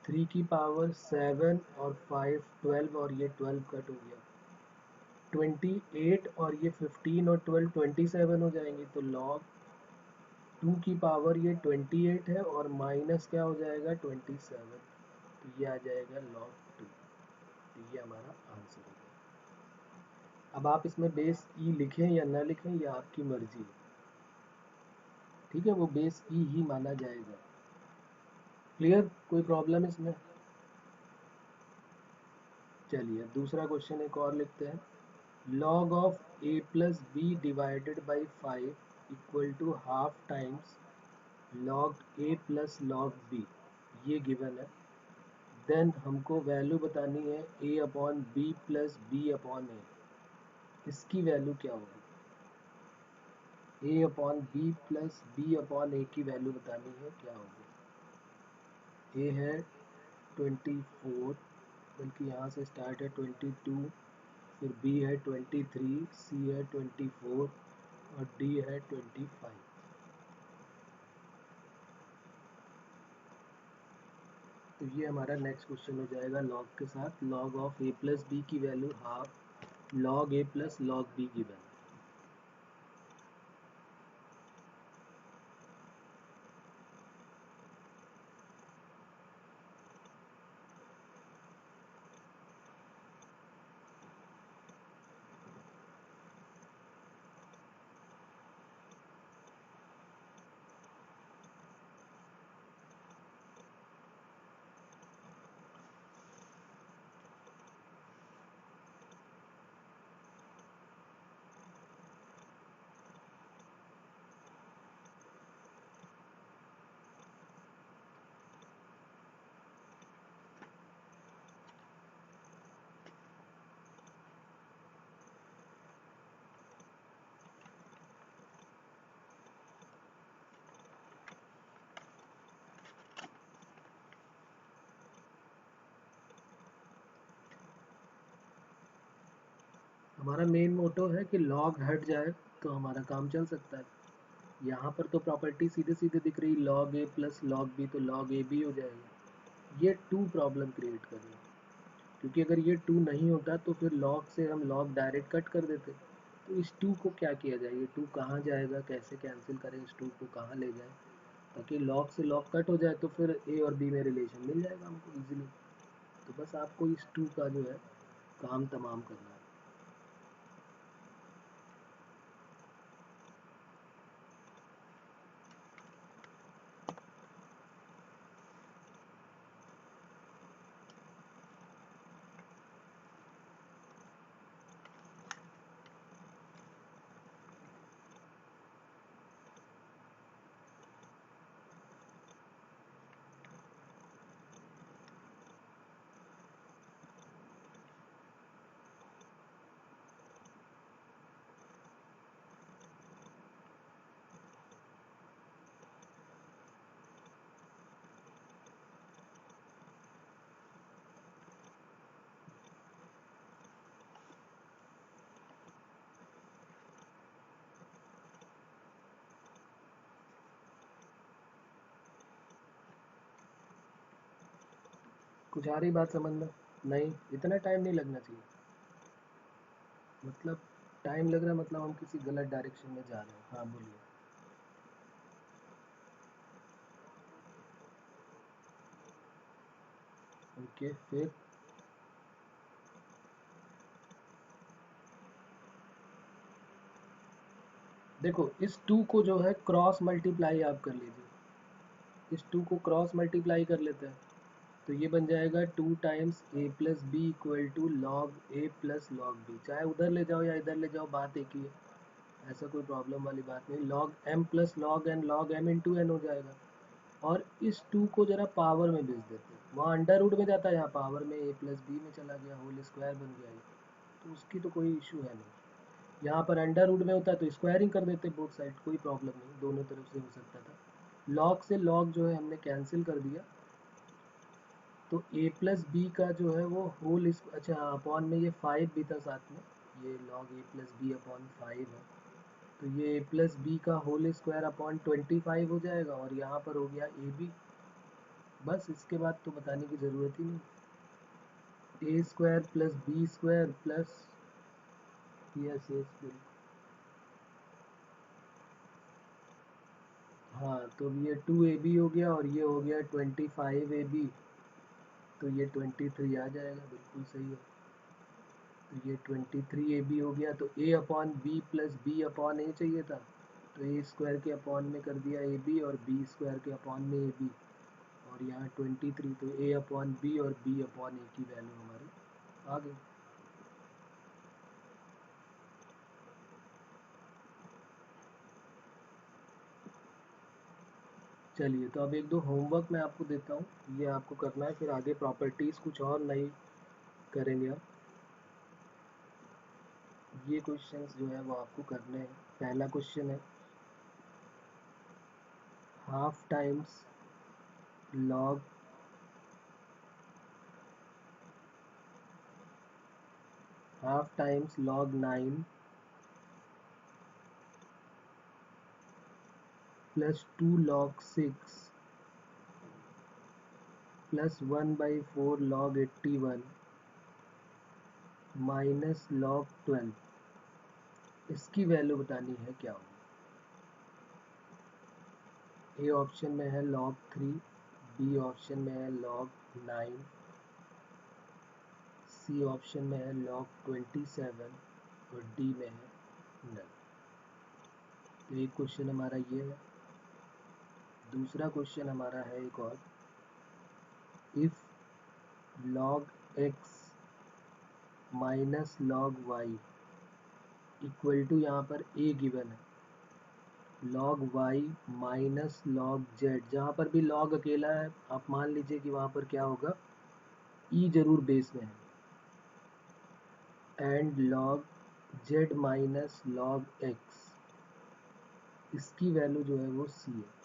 3 की पावर 7 और 5 12 और ये 12 कट हो गया। 28 और ये 15 और 12 27 हो जाएंगे, तो log 2 की पावर ये 28 है और माइनस क्या हो जाएगा? 27, तो ये आ जाएगा log 2। तो ये हमारा आंसर हो गया। अब आप इसमें बेस ई लिखें या ना लिखें, ये आपकी मर्जी है। ठीक है, वो बेस ई ही माना जाएगा। क्लियर? कोई प्रॉब्लम इसमें? चलिए दूसरा क्वेश्चन एक और लिखते हैं। Log of a plus b divided by 5 equal to half times log a plus log b, ये गिवन है। देन हमको वैल्यू बतानी है a upon b plus b upon a, इसकी वैल्यू क्या होगी? A upon b plus b upon a की value बतानी है, क्या होगी? ए है 24, बल्कि यहाँ से स्टार्ट है 22, फिर बी है 23, सी है 24 और डी है 25। तो ये हमारा नेक्स्ट क्वेश्चन हो जाएगा लॉग के साथ। Log of a plus b की value half log a plus log b given. हमारा मेन मोटो है कि लॉग हट जाए तो हमारा काम चल सकता है। यहाँ पर तो प्रॉपर्टी सीधे सीधे दिख रही, log a plus log B, तो लॉग ए बी हो जाएगा। ये टू प्रॉब्लम क्रिएट कर रहे हैं, क्योंकि अगर ये टू नहीं होता तो फिर लॉग से हम लॉग डायरेक्ट कट कर देते। तो इस टू को क्या किया जाए, ये टू कहाँ जाएगा, कैसे कैंसिल करें, इस टू को कहाँ ले जाए ताकि लॉग से लॉग कट हो जाए, तो फिर ए और बी में रिलेशन मिल जाएगा हमको इजीली। तो बस आपको इस टू का जो है काम तमाम करना है। कुछ आ रही बात समझ में? नहीं, इतना टाइम नहीं लगना चाहिए। मतलब टाइम लग रहा है मतलब हम किसी गलत डायरेक्शन में जा रहे हैं। हाँ बोलिए। ओके फिर देखो, इस टू को जो है क्रॉस मल्टीप्लाई आप कर लीजिए। इस टू को क्रॉस मल्टीप्लाई कर लेते हैं, तो ये बन जाएगा two times a plus b equal to log a plus log b. चाहे उधर ले जाओ या इधर ले जाओ, बात एक ही है, ऐसा कोई प्रॉब्लम वाली बात नहीं। Log m plus log n, log m into n हो जाएगा। और इस टू को जरा पावर में भेज देते हैं, वहाँ अंडर रूट में जाता है, यहाँ पावर में ए प्लस बी में चला गया, होल स्क्वायर बन गया ये। तो उसकी तो कोई इशू है नहीं। यहाँ पर अंडर रूट में होता है तो स्क्वायरिंग कर देते बोथ साइड, कोई प्रॉब्लम नहीं, दोनों तरफ से हो सकता था। लॉग से लॉग जो है हमने कैंसिल कर दिया, तो ए प्लस बी का जो है वो होल, अच्छा अपॉन में ये 5 भी था साथ में, ये log a plus b upon 5 है। तो ये ए प्लस बी का होल स्क्वायर अपॉन 25 हो जाएगा, और यहाँ पर हो गया ए बी। बस इसके बाद तो बताने की ज़रूरत ही नहीं। A square plus b square plus, yes yes बिल्कुल। हाँ तो ये 2ab हो गया और ये हो गया 25ab, तो ये 23 आ जाएगा, बिल्कुल सही है। तो ये 23ab हो गया, तो a upon b plus b upon a चाहिए था, तो ए स्क्वायर के अपॉन में कर दिया ए बी और बी स्क्वायर के अपॉन में ए बी। और यहाँ 23, तो ए अपॉन बी और बी अपॉन ए की वैल्यू हमारी आ गई। चलिए, तो अब एक दो होमवर्क मैं आपको देता हूँ, ये आपको करना है, फिर आगे प्रॉपर्टीज़ कुछ और नहीं करेंगे आप। ये क्वेश्चंस जो है वो आपको करने हैं। पहला क्वेश्चन है, half times log log 9 plus 2 log 6 plus 1 by 4 log 81 minus log 12, इसकी वैल्यू बतानी है क्या होगी। ए ऑप्शन में है log 3, बी ऑप्शन में है log 9, सी ऑप्शन में है log 27 और डी में है नल। तो एक क्वेश्चन हमारा ये है। दूसरा क्वेश्चन हमारा है एक और, if log x minus log y equal to, यहाँ पर a गिवन है, log y minus log z, जहाँ पर भी log अकेला है आप मान लीजिए कि वहाँ पर क्या होगा, e जरूर बेस में है, and log z minus log x, इसकी वैल्यू जो है वो c है।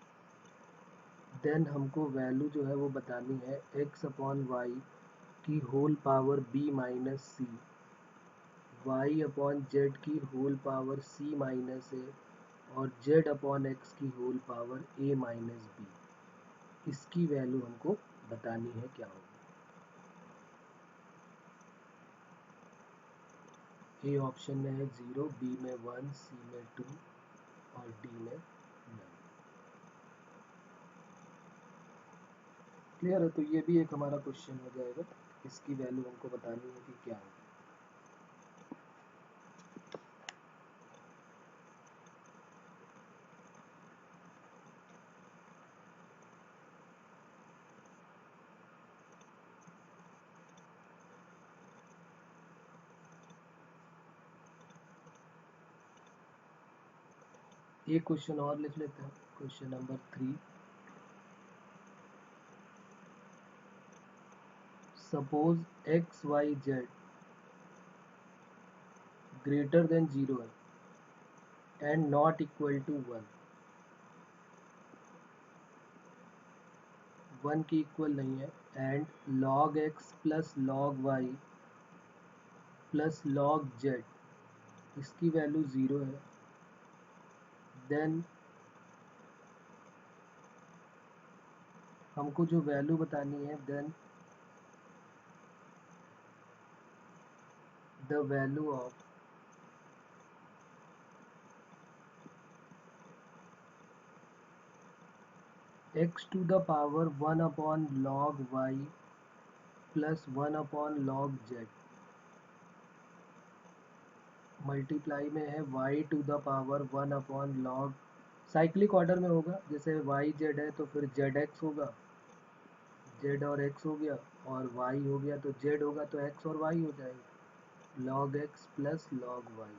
देन हमको वैल्यू जो है वो बतानी है x अपॉन वाई की whole power b minus c, y upon z की whole power c minus a, और z अपॉन x की whole power a minus b, इसकी वैल्यू हमको बतानी है क्या होगी। ए ऑप्शन में है 0, बी में 1, सी में 2 और डी में नल। क्लियर है? तो ये भी एक हमारा क्वेश्चन हो जाएगा, इसकी वैल्यू हमको बतानी है कि क्या होगी। एक क्वेश्चन और लिख लेते हैं, question number 3। Suppose x y z greater than 0 है एंड नॉट इक्वल टू 1 की इक्वल नहीं है, and log x plus log y plus log z, इसकी वैल्यू 0 है। देन हमको जो वैल्यू बतानी है, then the value of x to the power 1 upon log y plus 1 upon log z, multiply में है y to the power 1 upon log, cyclic order में होगा, जैसे y z है तो फिर zx होगा, z और x हो गया, और y हो गया तो z होगा, तो x और y हो जाएगा, log x plus log y।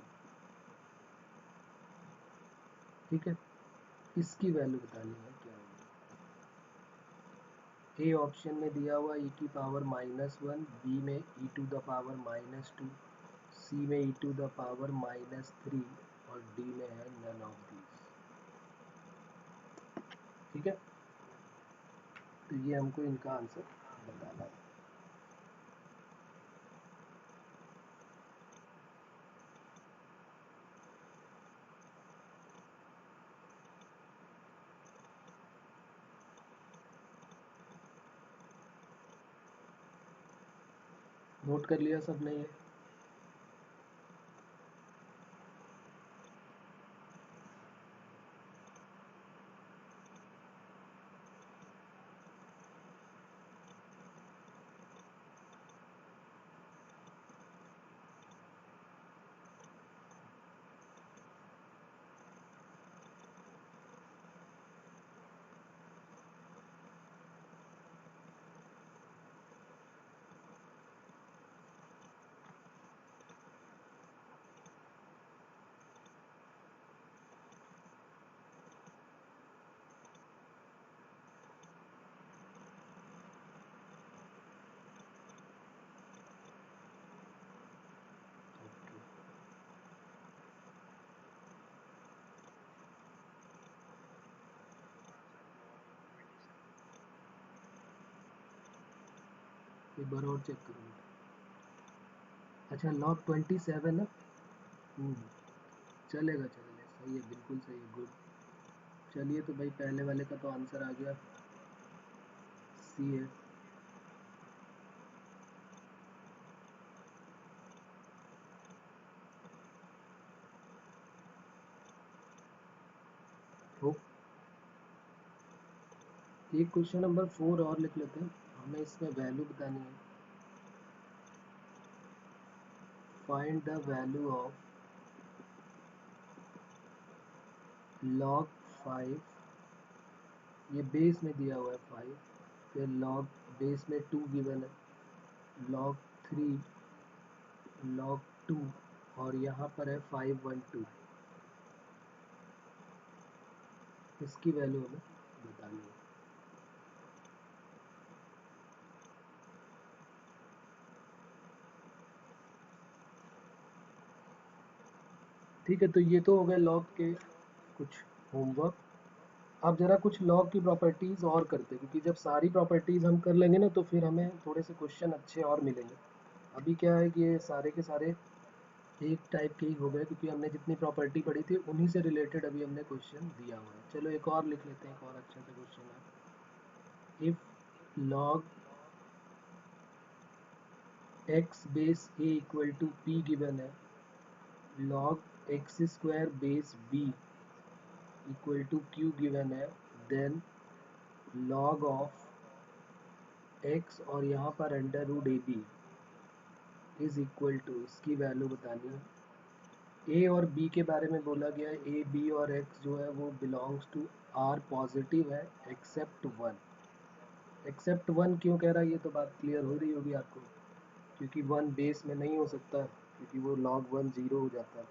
ठीक है, इसकी वैल्यू बतानी है क्या होगी। ए ऑप्शन में दिया हुआ e की पावर -1, बी में e टू द पावर -2, सी में e टू द पावर -3 और डी में है नन ऑफ दीज। ठीक है, तो ये हमको इनका आंसर बताना है। नोट कर लिया सबने ये? एक बार और चेक करो। अच्छा log 27 है। हम्म, चलेगा चलेगा, सही है, बिल्कुल सही है, गुड। चलिए तो भाई पहले वाले का तो आंसर आ गया, सी है। हो, एक क्वेश्चन नंबर 4 और लिख लेते हैं, हमें इसमें वैल्यू बतानी है। Find the value of log 5, ये बेस में दिया हुआ है 5, फिर log बेस में 2 गिवन है, log 3, log 2, और यहाँ पर है 512, इसकी वैल्यू हमें बतानी है। ठीक है, तो ये तो हो गए लॉग के कुछ होमवर्क। अब जरा कुछ लॉग की प्रॉपर्टीज़ और करते हैं, क्योंकि जब सारी प्रॉपर्टीज़ हम कर लेंगे ना तो फिर हमें थोड़े से क्वेश्चन अच्छे और मिलेंगे। अभी क्या है कि ये सारे के सारे एक टाइप के ही हो गए, क्योंकि हमने जितनी प्रॉपर्टी पढ़ी थी उन्हीं से रिलेटेड अभी हमने क्वेश्चन दिया हुआ है। चलो एक और लिख लेते हैं, एक और अच्छा सा क्वेश्चन है। If log x base a equal to p given है, log x square base b equal to q given है, देन लॉग ऑफ एक्स और यहाँ पर under root a b is equal to, इसकी वैल्यू बतानी है। ए और बी के बारे में बोला गया है, ए बी और एक्स जो है वो बिलोंग्स टू आर पॉजिटिव है एक्सेप्ट वन। एक्सेप्ट वन क्यों कह रहा है, ये तो बात क्लियर हो रही होगी आपको, क्योंकि वन बेस में नहीं हो सकता, क्योंकि वो लॉग वन ज़ीरो हो जाता है,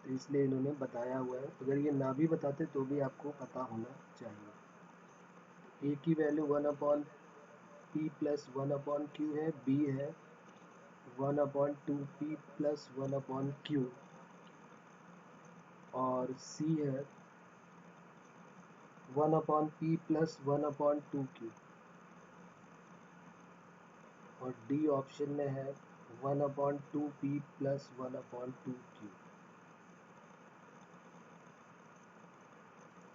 तो इसलिए इन्होंने बताया हुआ है। अगर ये ना भी बताते तो भी आपको पता होना चाहिए। ए की value one upon P plus one upon Q है, बी है one upon two P plus one upon Q, और सी है one upon P plus one upon two Q, और डी ऑप्शन में है one upon two P plus one upon two Q.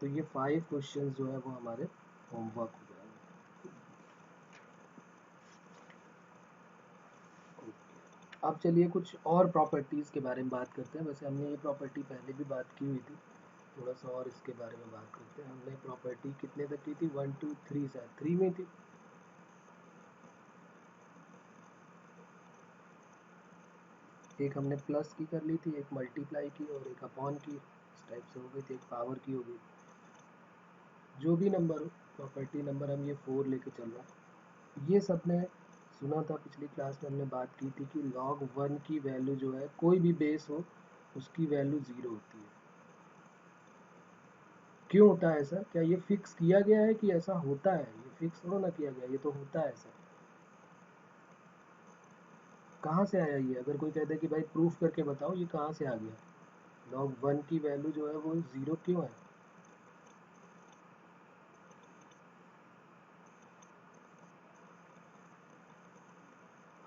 तो ये 5 question जो है वो हमारे होमवर्क हो जाएंगे। अब चलिए कुछ और प्रॉपर्टीज़ के बारे में बात करते हैं। वैसे हमने ये प्रॉपर्टी पहले भी बात की हुई थी, थोड़ा सा और इसके बारे में बात करते हैं। हमने प्रॉपर्टी कितने तक की थी, 1 2 3, शायद 3 में थी। एक हमने प्लस की कर ली थी, एक मल्टीप्लाई की, और एक अपॉन की, इस टाइप से हो गई थी, एक पावर की हो गई। जो भी नंबर हो, प्रॉपर्टी नंबर हम ये 4 लेके चल रहे हैं। ये सब ने सुना था, पिछली क्लास में हमने बात की थी कि log 1 की वैल्यू जो है, कोई भी बेस हो उसकी वैल्यू 0 होती है। क्यों होता है ऐसा, क्या ये फिक्स किया गया है कि ऐसा होता है? ये फिक्स थोड़ा ना किया गया, ये तो होता है ऐसा। कहाँ से आया ये? अगर कोई कहते कि भाई प्रूफ करके बताओ ये कहाँ से आ गया, log 1 की वैल्यू जो है वो 0 क्यों है?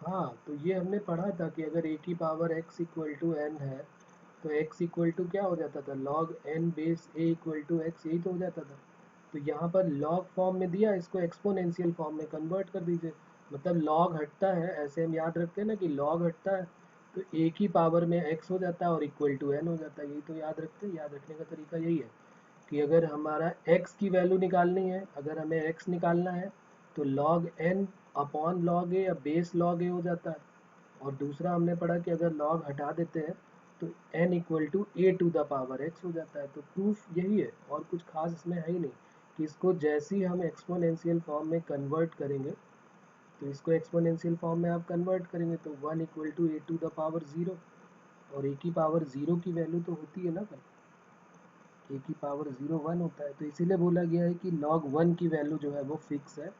हाँ, तो ये हमने पढ़ा था कि अगर a की power x equal to n है, तो x इक्वल टू क्या हो जाता था, log n base a equal to x, यही तो हो जाता था। तो यहाँ पर log फॉर्म में दिया, इसको एक्सपोनेंशियल फॉर्म में कन्वर्ट कर दीजिए। मतलब log हटता है, ऐसे हम याद रखते हैं ना कि log हटता है तो a की पावर में x हो जाता है और इक्वल टू n हो जाता है, यही तो याद रखते हैं। याद रखने का तरीका यही है कि अगर हमारा x की वैल्यू निकालनी है, अगर हमें x निकालना है तो log n upon log a या बेस log a हो जाता है। और दूसरा हमने पढ़ा कि अगर log हटा देते हैं तो n equal to a to the power x हो जाता है। तो प्रूफ यही है, और कुछ खास इसमें है ही नहीं, कि इसको जैसे ही हम एक्सपोनेंशियल फॉर्म में कन्वर्ट करेंगे, तो इसको एक्सपोनेंशियल फॉर्म में आप कन्वर्ट करेंगे तो 1 equal to a to the power 0, और ए की पावर 0 की वैल्यू तो होती है ना भाई, ए की पावर 0 1 होता है, तो इसीलिए बोला गया है कि log 1 की वैल्यू जो है वो फिक्स है।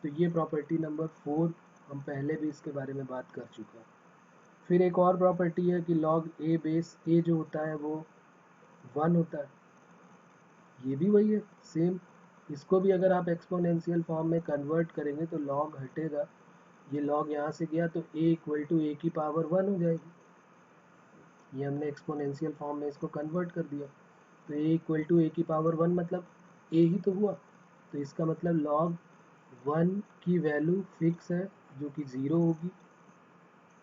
तो ये प्रॉपर्टी नंबर 4, हम पहले भी इसके बारे में बात कर चुके हैं। फिर एक और प्रॉपर्टी है कि log a बेस a जो होता है वो 1 होता है, ये भी वही है सेम। इसको भी अगर आप एक्सपोनेंशियल फॉर्म में कन्वर्ट करेंगे तो लॉग हटेगा, ये लॉग यहाँ से गया तो a इक्वल टू a की पावर 1 हो जाएगी। ये हमने एक्सपोनेंशियल फॉर्म में इसको कन्वर्ट कर दिया, तो a इक्वल टू a की पावर 1 मतलब a ही तो हुआ। तो इसका मतलब लॉग 1 की वैल्यू फिक्स है जो कि 0 होगी,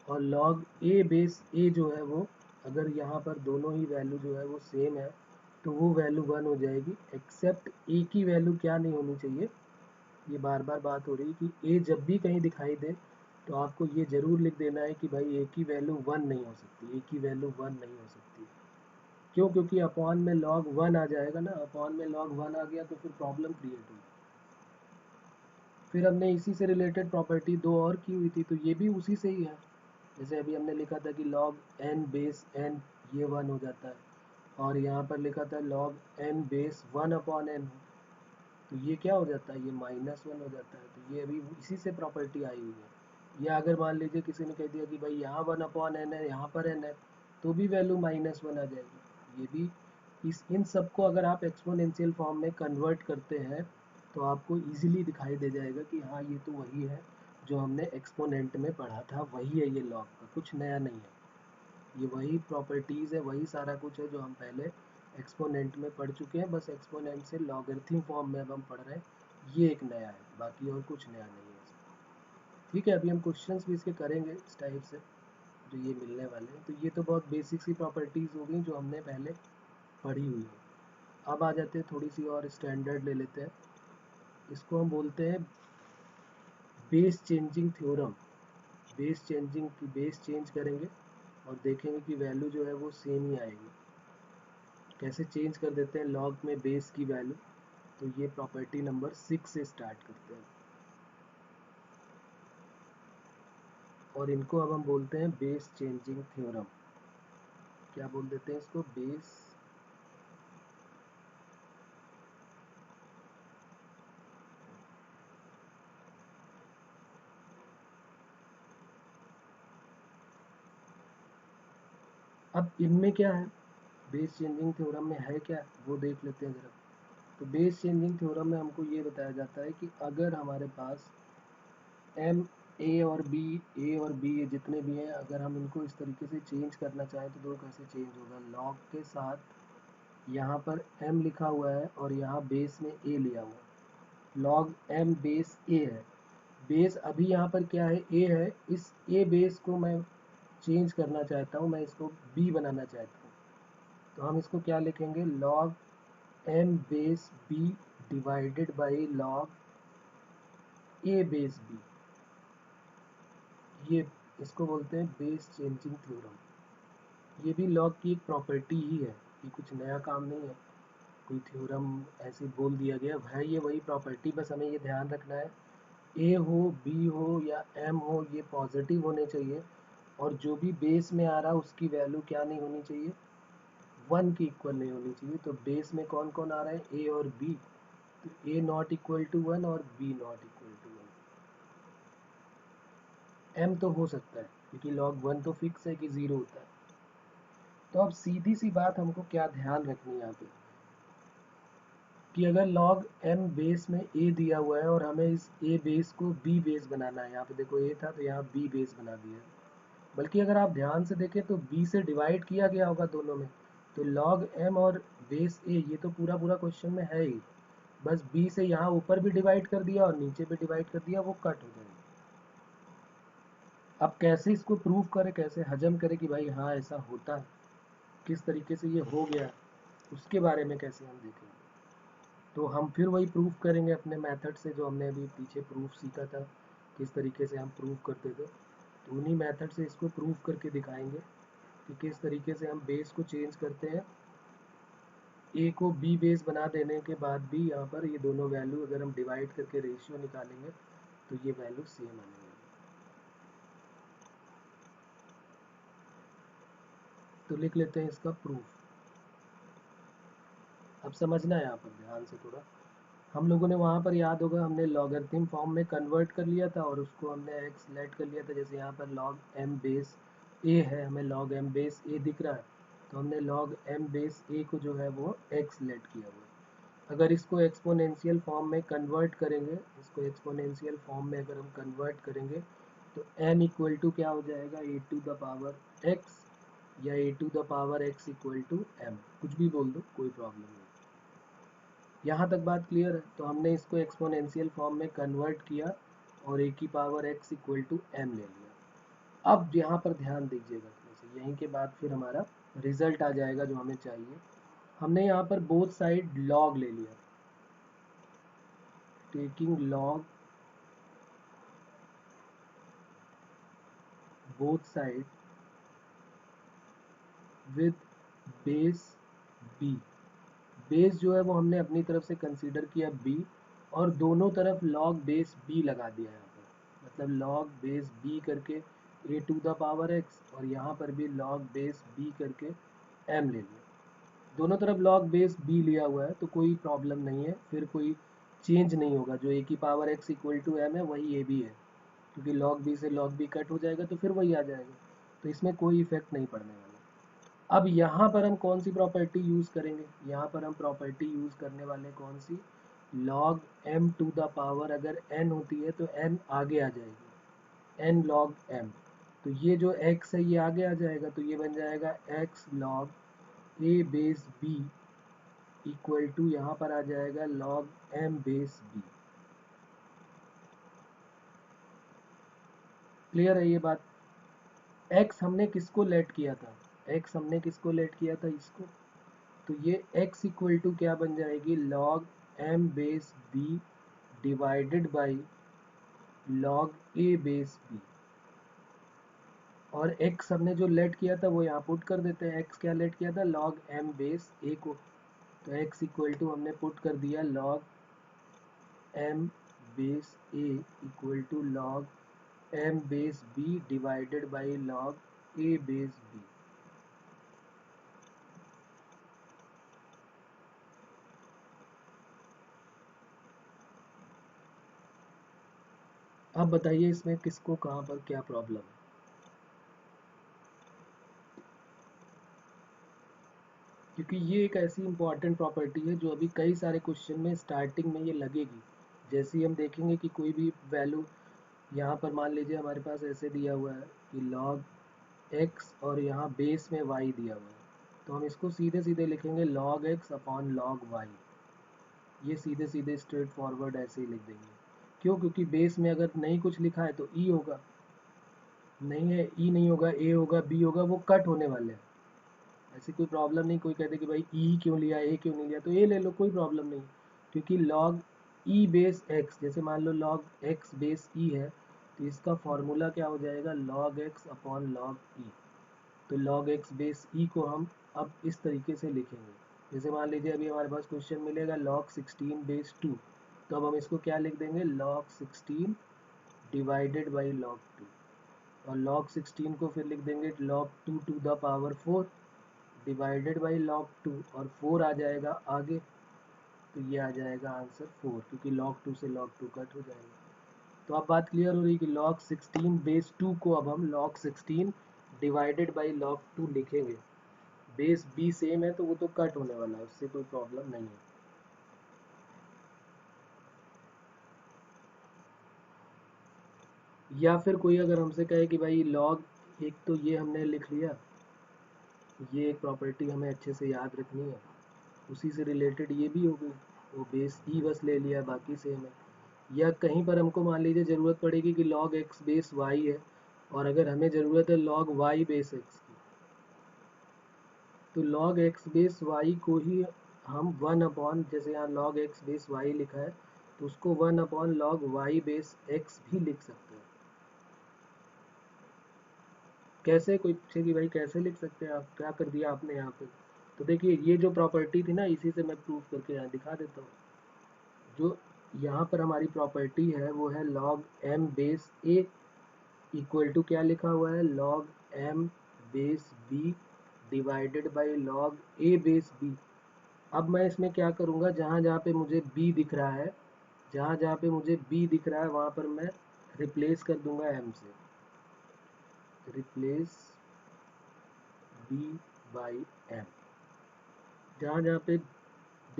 और लॉग a बेस a जो है वो, अगर यहाँ पर दोनों ही वैल्यू जो है वो सेम है तो वो वैल्यू 1 हो जाएगी, एक्सेप्ट a की वैल्यू क्या नहीं होनी चाहिए। ये बार बार बात हो रही है कि a जब भी कहीं दिखाई दे तो आपको ये जरूर लिख देना है कि भाई a की वैल्यू 1 नहीं हो सकती, a की वैल्यू 1 नहीं हो सकती। क्यों? क्योंकि अपॉन में लॉग 1 आ जाएगा ना, अपॉन में लॉग 1 आ गया तो फिर प्रॉब्लम क्रिएट हुई। फिर हमने इसी से रिलेटेड प्रॉपर्टी दो और की हुई थी, तो ये भी उसी से ही है। जैसे अभी हमने लिखा था कि log n बेस n, ये 1 हो जाता है, और यहाँ पर लिखा था log n base 1 upon n, तो ये क्या हो जाता है, ये -1 हो जाता है। तो ये अभी इसी से प्रॉपर्टी आई हुई है। या अगर मान लीजिए किसी ने कह दिया कि भाई यहाँ 1 अपॉन n है, यहाँ पर n है, तो भी वैल्यू -1 आ जाएगी। ये भी इन सबको अगर आप एक्सपोनेंशियल फॉर्म में कन्वर्ट करते हैं तो आपको इजीली दिखाई दे जाएगा कि हाँ ये तो वही है जो हमने एक्सपोनेंट में पढ़ा था, वही है ये लॉग का, कुछ नया नहीं है। ये वही प्रॉपर्टीज़ है, वही सारा कुछ है जो हम पहले एक्सपोनेंट में पढ़ चुके हैं, बस एक्सपोनेंट से लॉगरिथम फॉर्म में अब हम पढ़ रहे हैं। ये एक नया है, बाकी और कुछ नया नहीं है इसमें। ठीक है, अभी हम क्वेश्चंस भी इसके करेंगे इस टाइप से जो ये मिलने वाले हैं। तो ये तो बहुत बेसिक सी प्रॉपर्टीज़ हो गई जो हमने पहले पढ़ी हुई है। अब आ जाते हैं थोड़ी सी और स्टैंडर्ड ले लेते हैं, इसको हम बोलते हैं base changing theorem. Base changing की बेस चेंज करेंगे और देखेंगे कि वैल्यू जो है वो सेम ही आएगी। कैसे चेंज कर देते हैं लॉग में बेस की वैल्यू, तो ये प्रॉपर्टी नंबर 6 से स्टार्ट करते हैं, और इनको अब हम बोलते हैं बेस चेंजिंग थ्योरम। क्या बोल देते हैं इसको, बेस अब इनमें क्या है, बेस चेंजिंग थ्योरम में है क्या वो देख लेते हैं जरा। तो बेस चेंजिंग थ्योरम में हमको ये बताया जाता है कि अगर हमारे पास एम ए और बी ये जितने भी हैं, अगर हम इनको इस तरीके से चेंज करना चाहें तो दो कैसे चेंज होगा, लॉग के साथ यहाँ पर m लिखा हुआ है और यहाँ बेस में a लिया हुआ है, log m बेस a है। बेस अभी यहाँ पर क्या है, a है, इस a बेस को मैं चेंज करना चाहता हूँ, मैं इसको b बनाना चाहता हूँ, तो हम इसको क्या लिखेंगे, log m base b divided by log a base b। ये इसको बोलते हैं बेस चेंजिंग थ्योरम। ये भी लॉग की एक प्रॉपर्टी ही है, ये कुछ नया काम नहीं है, कोई थ्योरम ऐसे बोल दिया गया है, ये वही प्रॉपर्टी, बस हमें ये ध्यान रखना है ए हो बी हो या एम हो ये पॉजिटिव होने चाहिए, और जो भी बेस में आ रहा है उसकी वैल्यू क्या नहीं होनी चाहिए, 1 की इक्वल नहीं होनी चाहिए। तो बेस में कौन कौन आ रहा है, ए और बी, तो ए नॉट इक्वल टू 1 और b not equal to 1। M तो हो सकता है क्योंकि लॉग 1 तो फिक्स है कि 0 होता है। तो अब सीधी सी बात हमको क्या ध्यान रखनी है यहाँ पे, कि अगर log m बेस में a दिया हुआ है और हमें इस a बेस को b बेस बनाना है, यहाँ पे देखो a था तो यहाँ b बेस बना दिया है, बल्कि अगर आप ध्यान से देखें तो b से डिवाइड किया गया होगा दोनों में, तो log m और बेस a ये तो पूरा पूरा क्वेश्चन में है ही, बस b से यहाँ ऊपर भी डिवाइड कर दिया और नीचे भी डिवाइड कर दिया, वो कट हो जाएगा। अब कैसे इसको प्रूव करें, कैसे हजम करें कि भाई हाँ ऐसा होता है, किस तरीके से ये हो गया, उसके बारे में कैसे हम देखेंगे। तो हम फिर वही प्रूफ करेंगे अपने मेथड से जो हमने अभी पीछे प्रूफ सीखा था, किस तरीके से हम प्रूफ करते थे, तो उन्हीं मेथड से इसको प्रूफ करके दिखाएंगे कि किस तरीके से हम बेस को चेंज करते हैं, ए को बी बेस बना देने के बाद भी यहाँ पर ये दोनों वैल्यू अगर हम डिवाइड करके रेशियो निकालेंगे तो ये वैल्यू सेम आने वाली। तो लिख लेते हैं इसका प्रूफ। अब समझना है यहाँ पर ध्यान से थोड़ा, हम लोगों ने वहाँ पर याद होगा हमने लॉगरिथम फॉर्म में कन्वर्ट कर लिया था और उसको हमने एक्स लेट कर लिया था, जैसे यहाँ पर log m बेस a है, हमें log m बेस a दिख रहा है, तो हमने log m बेस a को जो है वो x लेट किया हुआ है। अगर इसको एक्सपोनेंशियल फॉर्म में कन्वर्ट करेंगे, इसको एक्सपोनेंशियल फॉर्म में अगर हम कन्वर्ट करेंगे तो n इक्वल टू क्या हो जाएगा, a to the power x या a to the power x equal to m, कुछ भी बोल दो, कोई प्रॉब्लम नहीं। यहाँ तक बात क्लियर है? तो हमने इसको एक्सपोनेंशियल फॉर्म में कन्वर्ट किया और ए की power x equal to m ले लिया। अब यहाँ पर ध्यान दीजिएगा, यहीं के बाद फिर हमारा रिजल्ट आ जाएगा जो हमें चाहिए। हमने यहाँ पर बोथ साइड लॉग ले लिया, taking log both side with base b। Base जो है वो हमने अपनी तरफ से कंसीडर किया b और दोनों तरफ लॉग बेस b लगा दिया यहाँ पर, मतलब लॉग बेस b करके a to the power x और यहाँ पर भी लॉग बेस b करके m ले लिया। दोनों तरफ लॉग बेस b लिया हुआ है तो कोई प्रॉब्लम नहीं है, फिर कोई चेंज नहीं होगा। जो a की power x equal to m है वही a भी है, क्योंकि log b से log b कट हो जाएगा तो फिर वही आ जाएगा, तो इसमें कोई इफेक्ट नहीं पड़ने वाला। अब यहाँ पर हम कौन सी प्रॉपर्टी यूज़ करेंगे, यहाँ पर हम प्रॉपर्टी यूज़ करने वाले कौन सी, log m to the power अगर n होती है तो n आगे आ जाएगी, n log m। तो ये जो x है ये आगे आ जाएगा, तो ये बन जाएगा x log a base b equal to यहाँ पर आ जाएगा log m base b। Clear है ये बात? x हमने किसको लेट किया था, x हमने किसको लेट किया था, इसको। तो ये x इक्वल टू क्या बन जाएगी, log m base b divided by log a base b। और x हमने जो लेट किया था वो यहाँ पुट कर देते हैं। x क्या लेट किया था, log m बेस a को, तो x इक्वल टू हमने पुट कर दिया log m base a equal to log m base b divided by log a base b। अब बताइए इसमें किसको कहाँ पर क्या प्रॉब्लम है। क्योंकि ये एक ऐसी इंपॉर्टेंट प्रॉपर्टी है जो अभी कई सारे क्वेश्चन में स्टार्टिंग में ये लगेगी। जैसे ही हम देखेंगे कि कोई भी वैल्यू, यहाँ पर मान लीजिए हमारे पास ऐसे दिया हुआ है कि log x और यहाँ बेस में y दिया हुआ है, तो हम इसको सीधे सीधे लिखेंगे log x upon log y। ये सीधे सीधे स्ट्रेट फॉरवर्ड ऐसे ही लिख देंगे। क्यों? क्योंकि बेस में अगर नहीं कुछ लिखा है तो e होगा, नहीं है e नहीं होगा, a होगा, b होगा, वो कट होने वाले हैं। ऐसी कोई प्रॉब्लम नहीं, कोई कहते कि भाई ई क्यों लिया, ए क्यों नहीं लिया, तो ए ले लो, कोई प्रॉब्लम नहीं। क्योंकि log ई बेस एक्स, जैसे मान लो log एक्स बेस ई है, तो इसका फॉर्मूला क्या हो जाएगा, log एक्स अपॉन log ई। तो log एक्स बेस ई को हम अब इस तरीके से लिखेंगे। जैसे मान लीजिए अभी हमारे पास क्वेश्चन मिलेगा log 16 बेस 2, तो अब हम इसको क्या लिख देंगे, log 16 डिवाइडेड बाई log 2, और log 16 को फिर लिख देंगे log 2 to the power 4 divided by log 2, और 4 आ जाएगा आगे, तो ये आ जाएगा आंसर 4, क्योंकि log 2 से log 2 कट हो जाएगा। तो अब बात क्लियर हो रही कि log 16 बेस 2 को अब हम log 16 डिवाइडेड बाई log 2 लिखेंगे। बेस b सेम है तो वो तो कट होने वाला है, उससे कोई प्रॉब्लम नहीं है। या फिर कोई अगर हमसे कहे कि भाई log, एक तो ये हमने लिख लिया, ये एक प्रॉपर्टी हमें अच्छे से याद रखनी है, उसी से रिलेटेड ये भी हो गई, वो बेस ई बस ले लिया, बाकी सेम है। या कहीं पर हमको मान लीजिए ज़रूरत पड़ेगी कि log x बेस y है और अगर हमें ज़रूरत है log y बेस x की, तो log x बेस y को ही हम 1 अपॉन, जैसे यहाँ log x बेस y लिखा है तो उसको 1 upon log y base x भी लिख सकते हैं। कैसे? कोई पूछे कि भाई कैसे लिख सकते हैं आप, क्या कर दिया आपने यहाँ पे, तो देखिए ये जो प्रॉपर्टी थी ना, इसी से मैं प्रूफ करके यहाँ दिखा देता हूँ। जो यहाँ पर हमारी प्रॉपर्टी है वो है log m base a equal to क्या लिखा हुआ है, log m base b divided by log a base b। अब मैं इसमें क्या करूँगा, जहाँ जहाँ पे मुझे b दिख रहा है, जहाँ जहाँ पे मुझे b दिख रहा है वहाँ पर मैं रिप्लेस कर दूंगा m से, रिप्लेस b बाई m। जहाँ जहाँ पे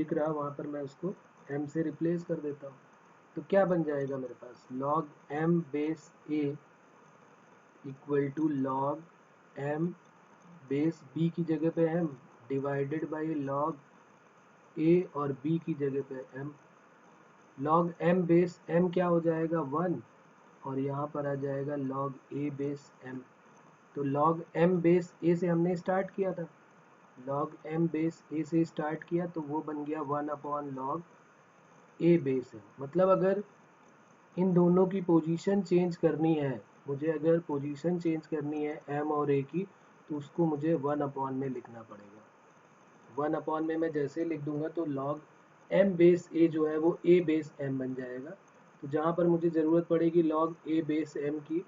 दिख रहा वहाँ पर मैं उसको m से रिप्लेस कर देता हूँ। तो क्या बन जाएगा मेरे पास, log m base a equal to log m base b की जगह पे m divided by log a और b की जगह पे m। log m base m क्या हो जाएगा 1 और यहाँ पर आ जाएगा log a बेस m। तो log m बेस a से हमने स्टार्ट किया था, log m बेस a से स्टार्ट किया तो वो बन गया 1 upon log a base m। मतलब अगर इन दोनों की पोजीशन चेंज करनी है, मुझे अगर पोजीशन चेंज करनी है m और a की, तो उसको मुझे 1 अपॉन में लिखना पड़ेगा। 1 अपॉन में मैं जैसे लिख दूंगा तो log m बेस a जो है वो a बेस m बन जाएगा। तो जहाँ पर मुझे ज़रूरत पड़ेगी log a बेस m की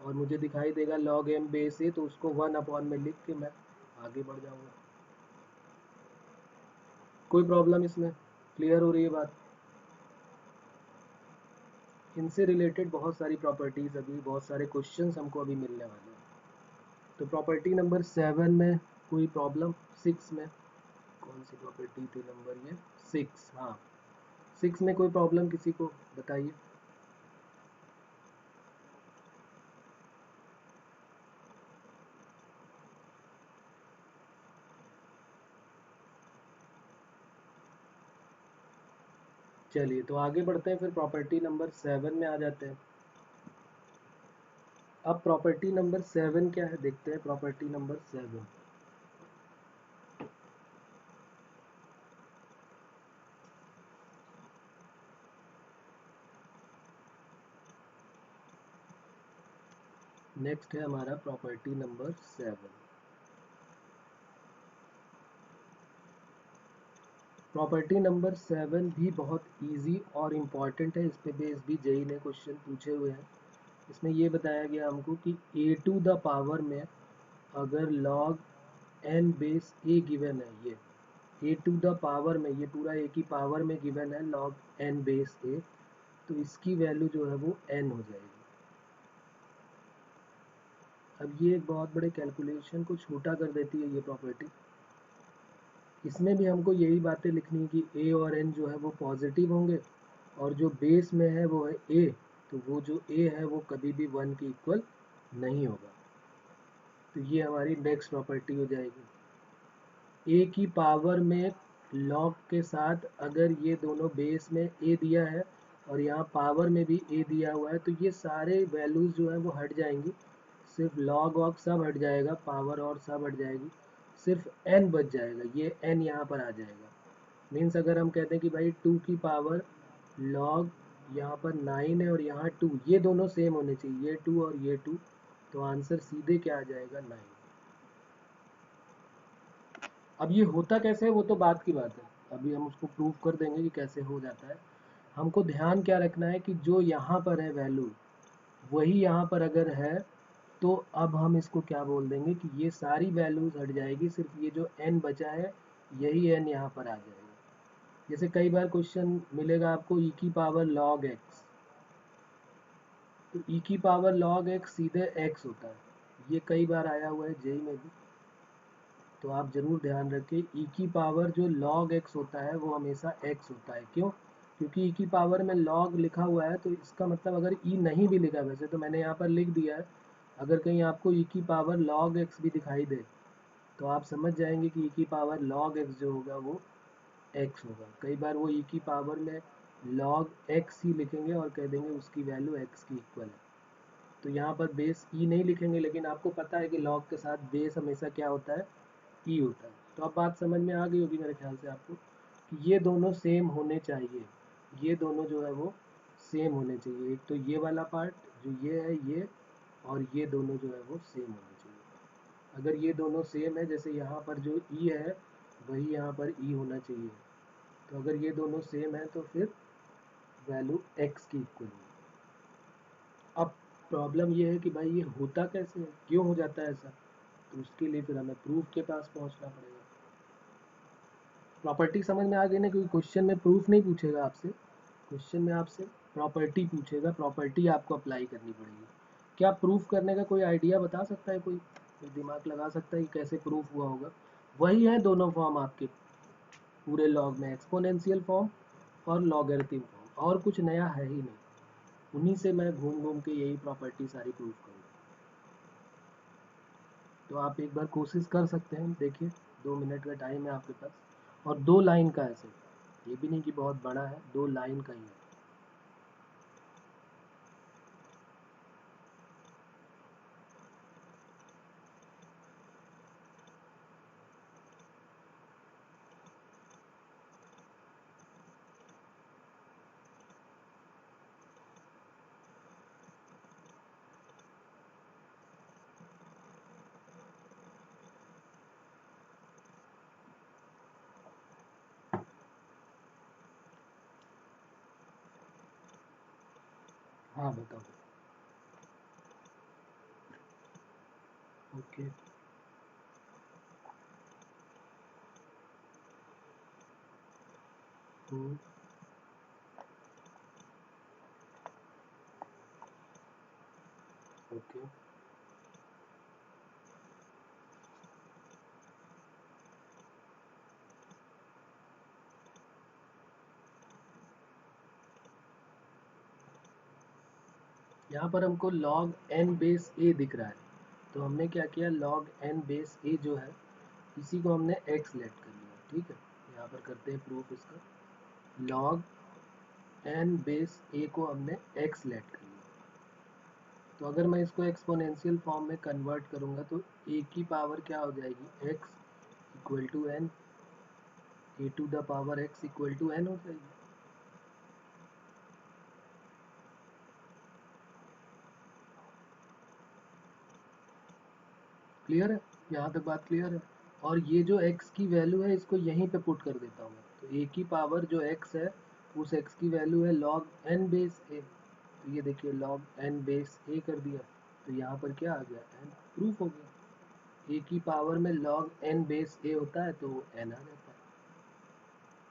और मुझे दिखाई देगा log m बेस a, तो उसको 1 अपॉन में लिख के मैं आगे बढ़ जाऊँगा। कोई प्रॉब्लम इसमें, क्लियर हो रही है बात? इनसे रिलेटेड बहुत सारी प्रॉपर्टीज़, अभी बहुत सारे क्वेश्चंस हमको अभी मिलने वाले हैं। तो प्रॉपर्टी नंबर 7 में कोई प्रॉब्लम, 6 में कौन सी प्रॉपर्टी थी नंबर, ये 6, हाँ 6 में कोई प्रॉब्लम किसी को बताइए। चलिए तो आगे बढ़ते हैं, फिर प्रॉपर्टी नंबर 7 में आ जाते हैं। अब प्रॉपर्टी नंबर 7 क्या है देखते हैं। प्रॉपर्टी नंबर 7, नेक्स्ट है हमारा प्रॉपर्टी नंबर 7। प्रॉपर्टी नंबर 7 भी बहुत इजी और इम्पॉर्टेंट है, इस पे बेस भी जेई ने क्वेश्चन पूछे हुए हैं। इसमें ये बताया गया हमको कि a टू द पावर में अगर log n base a given है, ये a टू द पावर में, ये पूरा a की पावर में गिवन है log n बेस a, तो इसकी वैल्यू जो है वो n हो जाएगी। अब ये एक बहुत बड़े कैलकुलेशन को छोटा कर देती है ये प्रॉपर्टी। इसमें भी हमको यही बातें लिखनी है कि a और n जो है वो पॉजिटिव होंगे और जो बेस में है वो है a, तो वो जो a है वो कभी भी 1 के इक्वल नहीं होगा। तो ये हमारी नेक्स्ट प्रॉपर्टी हो जाएगी। a की पावर में log के साथ अगर ये दोनों बेस में a दिया है और यहाँ पावर में भी a दिया हुआ है, तो ये सारे वैल्यूज़ जो है वो हट जाएंगी, सिर्फ log वॉग सब हट जाएगा, पावर और सब हट जाएगी, सिर्फ n बच जाएगा, ये n यहाँ पर आ जाएगा। मीन्स अगर हम कहते हैं कि भाई 2 की पावर log यहाँ पर 9 है और यहाँ 2, ये दोनों सेम होने चाहिए, ये 2 और ये 2, तो आंसर सीधे क्या आ जाएगा 9। अब ये होता कैसे है वो तो बात की बात है, अभी हम उसको प्रूव कर देंगे कि कैसे हो जाता है। हमको ध्यान क्या रखना है कि जो यहाँ पर है वैल्यू वही यहाँ पर अगर है, तो अब हम इसको क्या बोल देंगे कि ये सारी वैल्यूज हट जाएगी, सिर्फ ये जो n बचा है यही n यहाँ पर आ जाएगा। जैसे कई बार क्वेश्चन मिलेगा आपको e की पावर log x, तो e की पावर log x सीधे x होता है, ये कई बार आया हुआ है जेई में भी, तो आप जरूर ध्यान रखें e की पावर जो log x होता है वो हमेशा x होता है। क्यों? क्योंकि e की पावर में log लिखा हुआ है, तो इसका मतलब अगर e नहीं भी लिखा, वैसे तो मैंने यहाँ पर लिख दिया है, अगर कहीं आपको e की पावर log x भी दिखाई दे तो आप समझ जाएंगे कि e की पावर log x जो होगा वो x होगा। कई बार वो e की पावर में log x ही लिखेंगे और कह देंगे उसकी वैल्यू x की इक्वल है, तो यहाँ पर बेस e नहीं लिखेंगे, लेकिन आपको पता है कि log के साथ बेस हमेशा क्या होता है, e होता है। तो अब बात समझ में आ गई होगी मेरे ख्याल से आपको कि ये दोनों सेम होने चाहिए, ये दोनों जो है वो सेम होने चाहिए। एक तो ये वाला पार्ट जो ये है ये, और ये दोनों जो है वो सेम होने चाहिए। अगर ये दोनों सेम है, जैसे यहाँ पर जो e है वही यहाँ पर e होना चाहिए, तो अगर ये दोनों सेम है तो फिर वैल्यू x की इक्वल होगी। अब प्रॉब्लम ये है कि भाई ये होता कैसे है, क्यों हो जाता है ऐसा, तो उसके लिए फिर हमें प्रूफ के पास पहुंचना पड़ेगा। प्रॉपर्टी समझ में आ गई ना, क्योंकि क्वेश्चन में प्रूफ नहीं पूछेगा आपसे, क्वेश्चन में आपसे प्रॉपर्टी पूछेगा, प्रॉपर्टी आपको अप्लाई करनी पड़ेगी। क्या प्रूफ करने का कोई आइडिया बता सकता है, कोई दिमाग लगा सकता है कि कैसे प्रूफ हुआ होगा? वही है दोनों फॉर्म आपके, पूरे लॉग में एक्सपोनेंशियल फॉर्म और लॉगरिथम फॉर्म, और कुछ नया है ही नहीं। उन्हीं से मैं घूम घूम के यही प्रॉपर्टी सारी प्रूव करूँगा। तो आप एक बार कोशिश कर सकते हैं, देखिए 2 मिनट का टाइम है आपके पास, और 2 लाइन का है सिर्फ, ये भी नहीं कि बहुत बड़ा है, 2 लाइन का ही है। हाँ बताओ। ओके। हम्म। ओके। यहाँ पर हमको log n बेस a दिख रहा है, तो हमने क्या किया, log n बेस a जो है इसी को हमने x लेट कर लिया। ठीक है, यहाँ पर करते हैं प्रूफ इसका। log n बेस a को हमने x लेट कर लिया। तो अगर मैं इसको एक्सपोनेंशियल फॉर्म में कन्वर्ट करूँगा तो a की पावर क्या हो जाएगी, x equal to n, a to the power x equal to n हो जाएगी। क्लियर है, यहाँ तक बात क्लियर है। और ये जो x की वैल्यू है इसको यहीं पे पुट कर देता हूँ मैं, तो a की पावर जो x है उस x की वैल्यू है log n बेस a। तो ये देखिए log n बेस a कर दिया, तो यहाँ पर क्या आ गया, n प्रूफ हो गया। a की पावर में log n बेस a होता है तो n आ जाता है।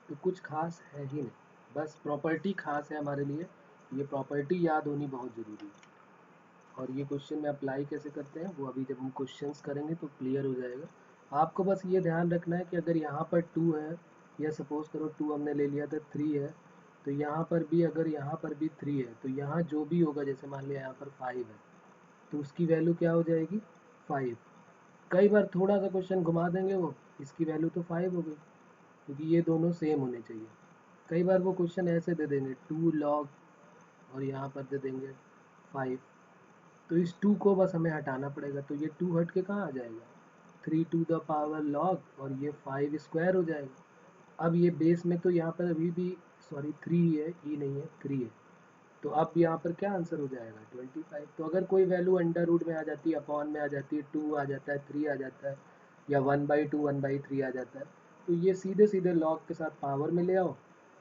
तो कुछ खास है ही नहीं, बस प्रॉपर्टी खास है हमारे लिए, ये प्रॉपर्टी याद होनी बहुत ज़रूरी है। और ये क्वेश्चन में अप्लाई कैसे करते हैं वो अभी जब हम क्वेश्चंस करेंगे तो क्लियर हो जाएगा। आपको बस ये ध्यान रखना है कि अगर यहाँ पर 2 है, या सपोज करो 2 हमने ले लिया था, 3 है, तो यहाँ पर भी अगर यहाँ पर भी 3 है तो यहाँ जो भी होगा, जैसे मान लिया यहाँ पर 5 है तो उसकी वैल्यू क्या हो जाएगी, 5। कई बार थोड़ा सा क्वेश्चन घुमा देंगे वो, इसकी वैल्यू तो 5 हो गई, क्योंकि ये दोनों सेम होने चाहिए। कई बार वो क्वेश्चन ऐसे दे देंगे 2 log, और यहाँ पर दे देंगे 5, तो इस 2 को बस हमें हटाना पड़ेगा, तो ये 2 हट के कहाँ आ जाएगा, 3 टू द पावर log, और ये 5 स्क्वायर हो जाएगा। अब ये बेस में तो यहाँ पर अभी भी, सॉरी 3 है, ई नहीं है, 3 है, तो अब यहाँ पर क्या आंसर हो जाएगा, 25। तो अगर कोई वैल्यू अंडर रूट में आ जाती है, अपॉन में आ जाती है, 2 आ जाता है, 3 आ जाता है, या 1/2 1/3 आ जाता है, तो ये सीधे सीधे लॉग के साथ पावर में ले आओ,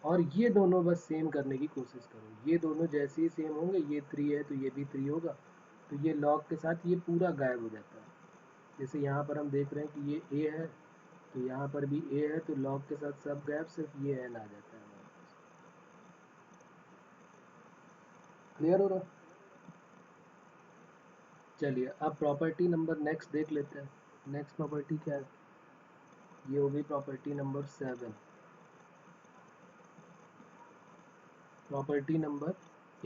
और ये दोनों बस सेम करने की कोशिश करो। ये दोनों जैसे ही सेम होंगे, ये 3 है तो ये भी 3 होगा, तो ये लॉग के साथ ये पूरा गायब हो जाता है। जैसे यहाँ पर हम देख रहे हैं कि ये a है, तो यहाँ पर भी a है, तो लॉग के साथ सब गायब, सिर्फ ये n आ जाता है हमारे पास। क्लियर हो रहा है? चलिए अब प्रॉपर्टी नंबर नेक्स्ट देख लेते हैं। नेक्स्ट प्रॉपर्टी क्या है, ये होगी प्रॉपर्टी नंबर 7। प्रॉपर्टी नंबर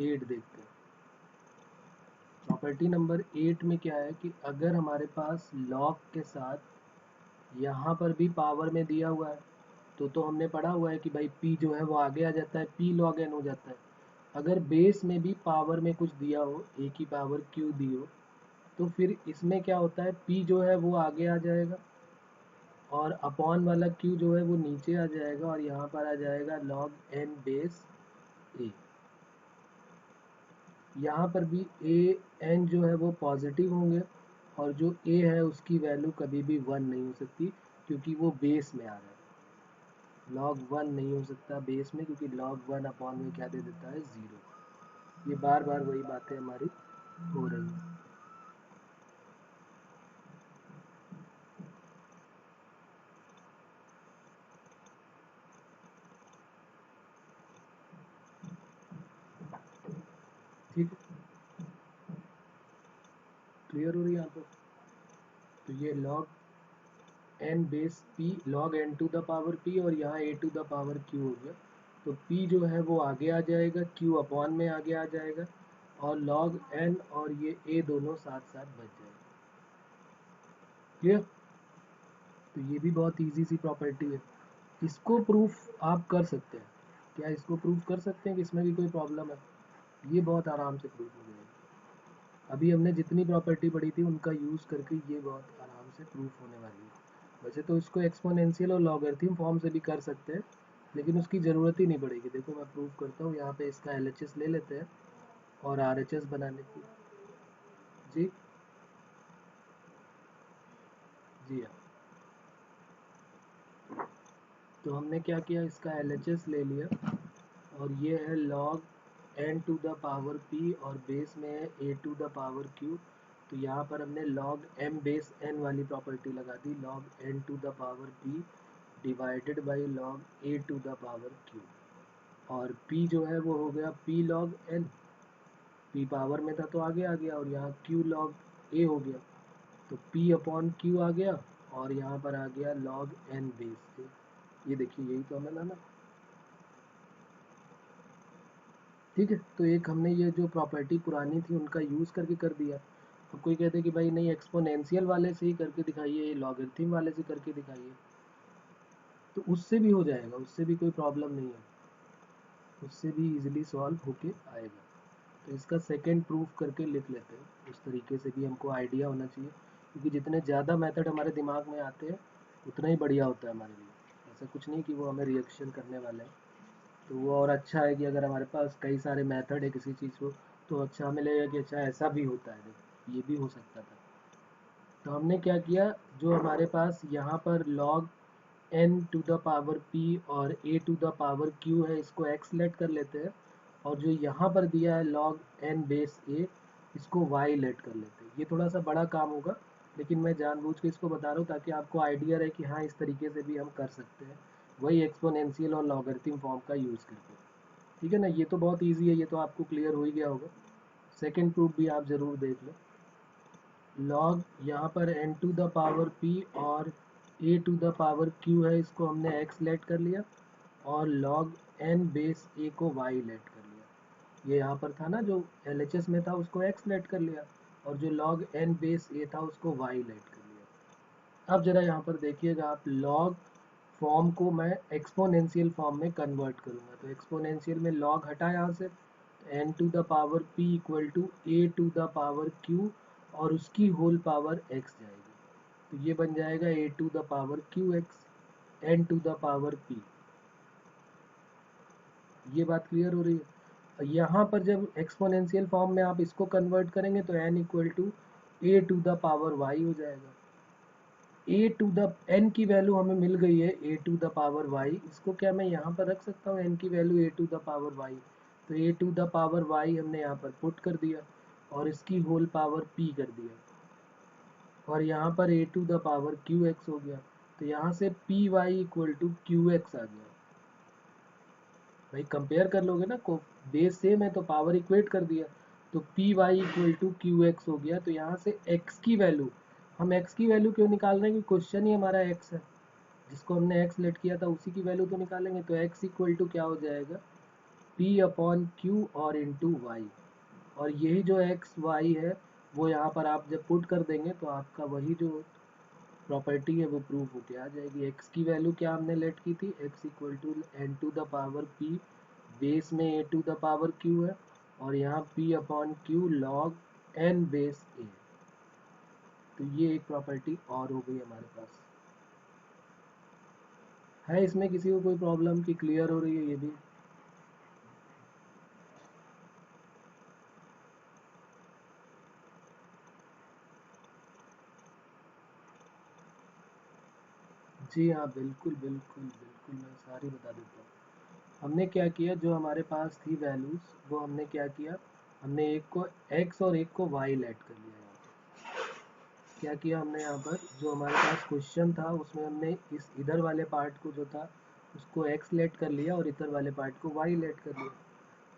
8 देखते हैं। प्रॉपर्टी नंबर 8 में क्या है कि अगर हमारे पास लॉग के साथ यहाँ पर भी पावर में दिया हुआ है, तो हमने पढ़ा हुआ है कि भाई p जो है वो आगे आ जाता है, p log n हो जाता है। अगर बेस में भी पावर में कुछ दिया हो, a की पावर q दी हो, तो फिर इसमें क्या होता है, p जो है वो आगे आ जाएगा, और अपॉन वाला q जो है वो नीचे आ जाएगा, और यहाँ पर आ जाएगा log n बेस a। यहाँ पर भी a n जो है वो पॉजिटिव होंगे, और जो a है उसकी वैल्यू कभी भी 1 नहीं हो सकती, क्योंकि वो बेस में आ रहा है। log 1 नहीं हो सकता बेस में, क्योंकि log 1 अपॉन में क्या दे देता है, 0। ये बार बार वही बातें हमारी हो रही हैं। ठीक है, क्लियर हो रही है यहाँ पर। तो ये log n base p log n to the power p, और यहाँ a to the power q हो गया। तो पी जो है वो आगे आ जाएगा, क्यू अपॉन में आगे आ जाएगा, और लॉग एन और ये ए दोनों साथ साथ बच जाएगा। क्लियर? तो ये भी बहुत इजी सी प्रॉपर्टी है, इसको प्रूफ आप कर सकते हैं। क्या इसको प्रूफ कर सकते हैं कि इसमें भी कोई प्रॉब्लम है? ये बहुत आराम से प्रूफ हो जाएगा। अभी हमने जितनी प्रॉपर्टी पढ़ी थी उनका यूज़ करके ये बहुत आराम से प्रूफ होने वाली है। वैसे तो इसको एक्सपोनेंशियल और लॉगरिथम फॉर्म से भी कर सकते हैं, लेकिन उसकी ज़रूरत ही नहीं पड़ेगी। देखो मैं प्रूफ करता हूँ, यहाँ पे इसका LHS ले लेते हैं और RHS बनाने की। जी जी हाँ। तो हमने क्या किया, इसका LHS ले लिया, और ये है log n to the power p, और बेस में है a to the power q। तो यहाँ पर हमने log m बेस n वाली प्रॉपर्टी लगा दी, log n to the power p divided by log a to the power q। और p जो है वो हो गया p log n, p power में था तो आगे आ गया, और यहाँ q log a हो गया, तो p अपॉन q आ गया, और यहाँ पर आ गया log n बेस a। ये देखिए यही तो हमें लाना। ठीक है, तो एक हमने ये जो प्रॉपर्टी पुरानी थी उनका यूज़ करके कर दिया। अब कोई कहते कि भाई नहीं एक्सपोनेंशियल वाले से ही करके दिखाइए, लॉगरिथम वाले से करके दिखाइए, तो उससे भी हो जाएगा, उससे भी कोई प्रॉब्लम नहीं है, उससे भी इजीली सॉल्व होके आएगा। तो इसका सेकंड प्रूफ करके लिख लेते हैं, उस तरीके से भी हमको आइडिया होना चाहिए, क्योंकि जितने ज़्यादा मेथड हमारे दिमाग में आते हैं उतना ही बढ़िया होता है हमारे लिए। ऐसा कुछ नहीं कि वो हमें रिएक्शन करने वाले हैं। तो वो और अच्छा है कि अगर हमारे पास कई सारे मेथड है किसी चीज़ को, तो अच्छा हमें लगेगा कि अच्छा ऐसा भी होता है, देखो ये भी हो सकता था। तो हमने क्या किया, जो हमारे पास यहाँ पर log n to the power p और a to the power q है, इसको x लेट कर लेते हैं, और जो यहाँ पर दिया है log n बेस a, इसको y लेट कर लेते हैं। ये थोड़ा सा बड़ा काम होगा, लेकिन मैं जानबूझ के इसको बता रहा हूँ ताकि आपको आइडिया रहे कि हाँ इस तरीके से भी हम कर सकते हैं, वही एक्सपोनेंशियल और लॉगरिथम फॉर्म का यूज़ करके। ठीक है ना, ये तो बहुत ईजी है, ये तो आपको क्लियर हो ही गया होगा। सेकेंड प्रूफ भी आप ज़रूर देख लो। लॉग यहाँ पर n to the power p और a to the power q है, इसको हमने x लेट कर लिया, और log n बेस a को y लेट कर लिया। ये यहाँ पर था ना, जो LHS में था उसको x लेट कर लिया, और जो log n बेस a था उसको y लेट कर लिया। अब जरा यहाँ पर देखिएगा आप, log फॉर्म को मैं एक्सपोनेंशियल फॉर्म में कन्वर्ट करूँगा, तो एक्सपोनेंशियल में log हटा यहाँ से, n to the power p equal to a to the power q, और उसकी होल पावर x जाएगी, तो ये बन जाएगा a to the power qx n to the power p। ये बात क्लियर हो रही है? यहाँ पर जब एक्सपोनेंशियल फॉर्म में आप इसको कन्वर्ट करेंगे तो n equal to a to the power y हो जाएगा। a टू द n की वैल्यू हमें मिल गई है a to the power y, इसको क्या मैं यहाँ पर रख सकता हूँ n की value a to the power y, तो a to the power y हमने यहाँ पर पुट कर दिया, और इसकी होल पावर p कर दिया, और यहाँ पर a to the power qx हो गया, तो यहाँ से py इक्वल टू qx आ गया। भाई कंपेयर कर लोगे ना, को बेस सेम है तो पावर इक्वेट कर दिया, तो p y equal to q x हो गया। तो यहाँ से x की वैल्यू, हम x की वैल्यू क्यों निकाल रहे हैं कि क्वेश्चन ही हमारा x है, जिसको हमने x लेट किया था उसी की वैल्यू तो निकालेंगे। तो x इक्वल टू क्या हो जाएगा, p अपॉन क्यू और इंटू वाई, और यही जो x y है वो यहाँ पर आप जब पुट कर देंगे तो आपका वही जो प्रॉपर्टी है वो प्रूफ होके आ जाएगी। x की वैल्यू क्या हमने लेट की थी, x equal to n to the power p, base में a to the power q है, और यहाँ p upon q log n base a। तो ये एक प्रॉपर्टी और हो गई हमारे पास। है इसमें किसी को कोई प्रॉब्लम की क्लियर हो रही है ये भी? जी हाँ, बिल्कुल बिल्कुल बिल्कुल, मैं सारी बता देता हूँ। हमने क्या किया, जो हमारे पास थी वैल्यूज़ वो हमने क्या किया, हमने एक को x और एक को y लेट कर लिया। यहाँ क्या किया हमने, यहाँ पर जो हमारे पास क्वेश्चन था उसमें हमने इस इधर वाले पार्ट को जो था उसको x लेट कर लिया, और इधर वाले पार्ट को y लेट कर लिया।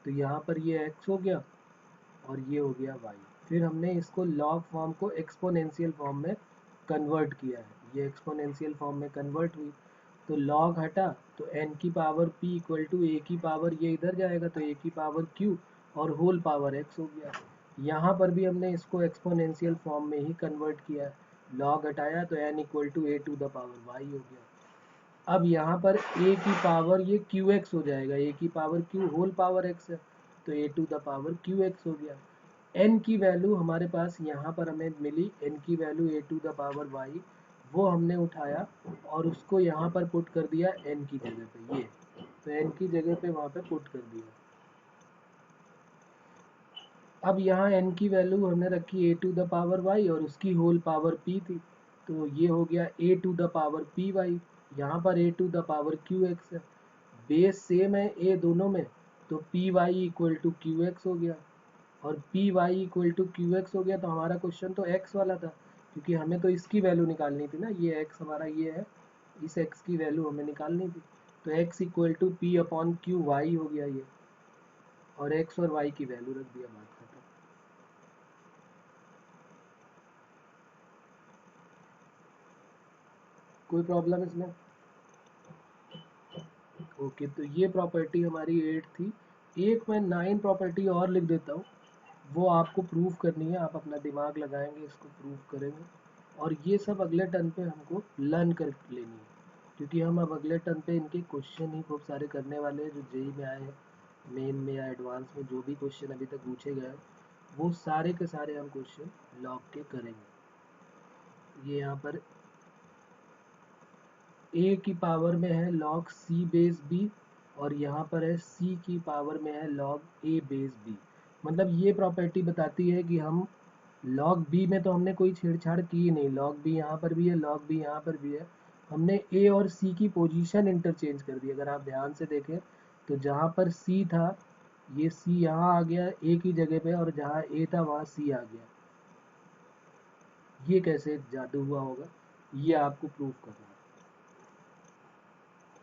तो यहाँ पर ये x हो गया और ये हो गया y। फिर हमने इसको लॉग फॉर्म को एक्सपोनेंशियल फॉर्म में कन्वर्ट किया है, ये एक्सपोनेंशियल फॉर्म में कन्वर्ट हुई, तो log हटा तो n की power p equal to a की पावर, ये इधर जाएगा तो a की पावर q और होल पावर x हो गया। यहाँ पर भी हमने इसको एक्सपोनेंशियल फॉर्म में ही कन्वर्ट किया है, log हटाया तो n equal to a to the power y हो गया। अब यहाँ पर a की पावर ये qx हो जाएगा, a की power q whole power x है तो a to the power qx हो गया। n की वैल्यू हमारे पास यहाँ पर हमें मिली, n की value a to the power y, वो हमने उठाया और उसको यहाँ पर पुट कर दिया n की जगह पे, ये तो n की जगह पे वहाँ पे पुट कर दिया। अब यहाँ n की वैल्यू हमने रखी a to the power y और उसकी होल पावर p थी, तो ये हो गया a to the power py, यहाँ पर a to the power qx है, बेस सेम है a दोनों में, तो py इक्वल टू qx हो गया। और py इक्वल टू qx हो गया, तो हमारा क्वेश्चन तो x वाला था, क्योंकि हमें तो इसकी वैल्यू निकालनी थी ना, ये x हमारा ये है, इस x की वैल्यू हमें निकालनी थी, तो x equal to p upon q y हो गया ये, और x और y की वैल्यू रख दिया, बात खत्म। कोई प्रॉब्लम इसमें? ओके, तो ये प्रॉपर्टी हमारी 8 थी। एक मैं 9 प्रॉपर्टी और लिख देता हूँ, वो आपको प्रूव करनी है, आप अपना दिमाग लगाएंगे, इसको प्रूव करेंगे, और ये सब अगले टर्न पे हमको लर्न कर लेनी है, क्योंकि हम अब अगले टर्न पे इनके क्वेश्चन ही खूब सारे करने वाले हैं, जो जेई में आए हैं, मेन में या एडवांस में जो भी क्वेश्चन अभी तक पूछे गए हैं, वो सारे के सारे हम क्वेश्चन लॉग के करेंगे। ये यहाँ पर a की पावर में है log c बेस b, और यहाँ पर है c की पावर में है log a बेस b। मतलब ये प्रॉपर्टी बताती है कि हम log b में तो हमने कोई छेड़छाड़ की नहीं, log b यहाँ पर भी है, log b यहाँ पर भी है, हमने a और c की पोजीशन इंटरचेंज कर दी। अगर आप ध्यान से देखें तो जहाँ पर c था, ये c यहाँ आ गया a की जगह पे, और जहाँ a था वहाँ c आ गया। ये कैसे जादू हुआ होगा, ये आपको प्रूव करना है।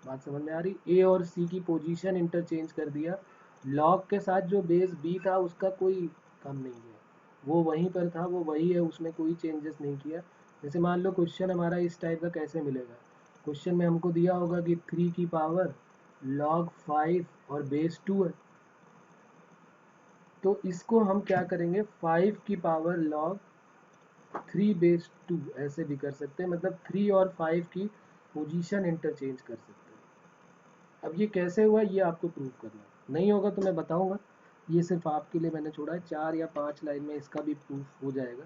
बात समझ में आ रही? ए और सी की पोजीशन इंटरचेंज कर दिया, लॉग के साथ जो बेस बी था उसका कोई कम नहीं है, वो वहीं पर था, वो वही है, उसमें कोई चेंजेस नहीं किया। जैसे मान लो क्वेश्चन हमारा इस टाइप का कैसे मिलेगा, क्वेश्चन में हमको दिया होगा कि 3 की पावर log 5 और बेस 2 है, तो इसको हम क्या करेंगे, 5 की पावर log 3 बेस 2 ऐसे भी कर सकते हैं, मतलब 3 और 5 की पोजीशन इंटरचेंज कर सकते हैं। अब ये कैसे हुआ ये आपको प्रूव करना है, नहीं होगा तो मैं बताऊंगा, ये सिर्फ आपके लिए मैंने छोड़ा है, 4 या 5 लाइन में इसका भी प्रूफ हो जाएगा,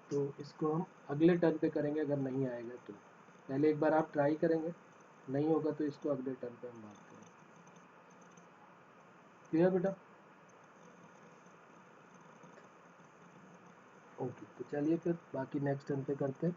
तो इसको हम अगले टर्न पे करेंगे, अगर नहीं आएगा तो। पहले एक बार आप ट्राई करेंगे, नहीं होगा तो इसको अगले टर्न पे हम बात करेंगे। क्लियर बेटा? ओके, तो चलिए फिर बाकी नेक्स्ट टर्न पे करते हैं।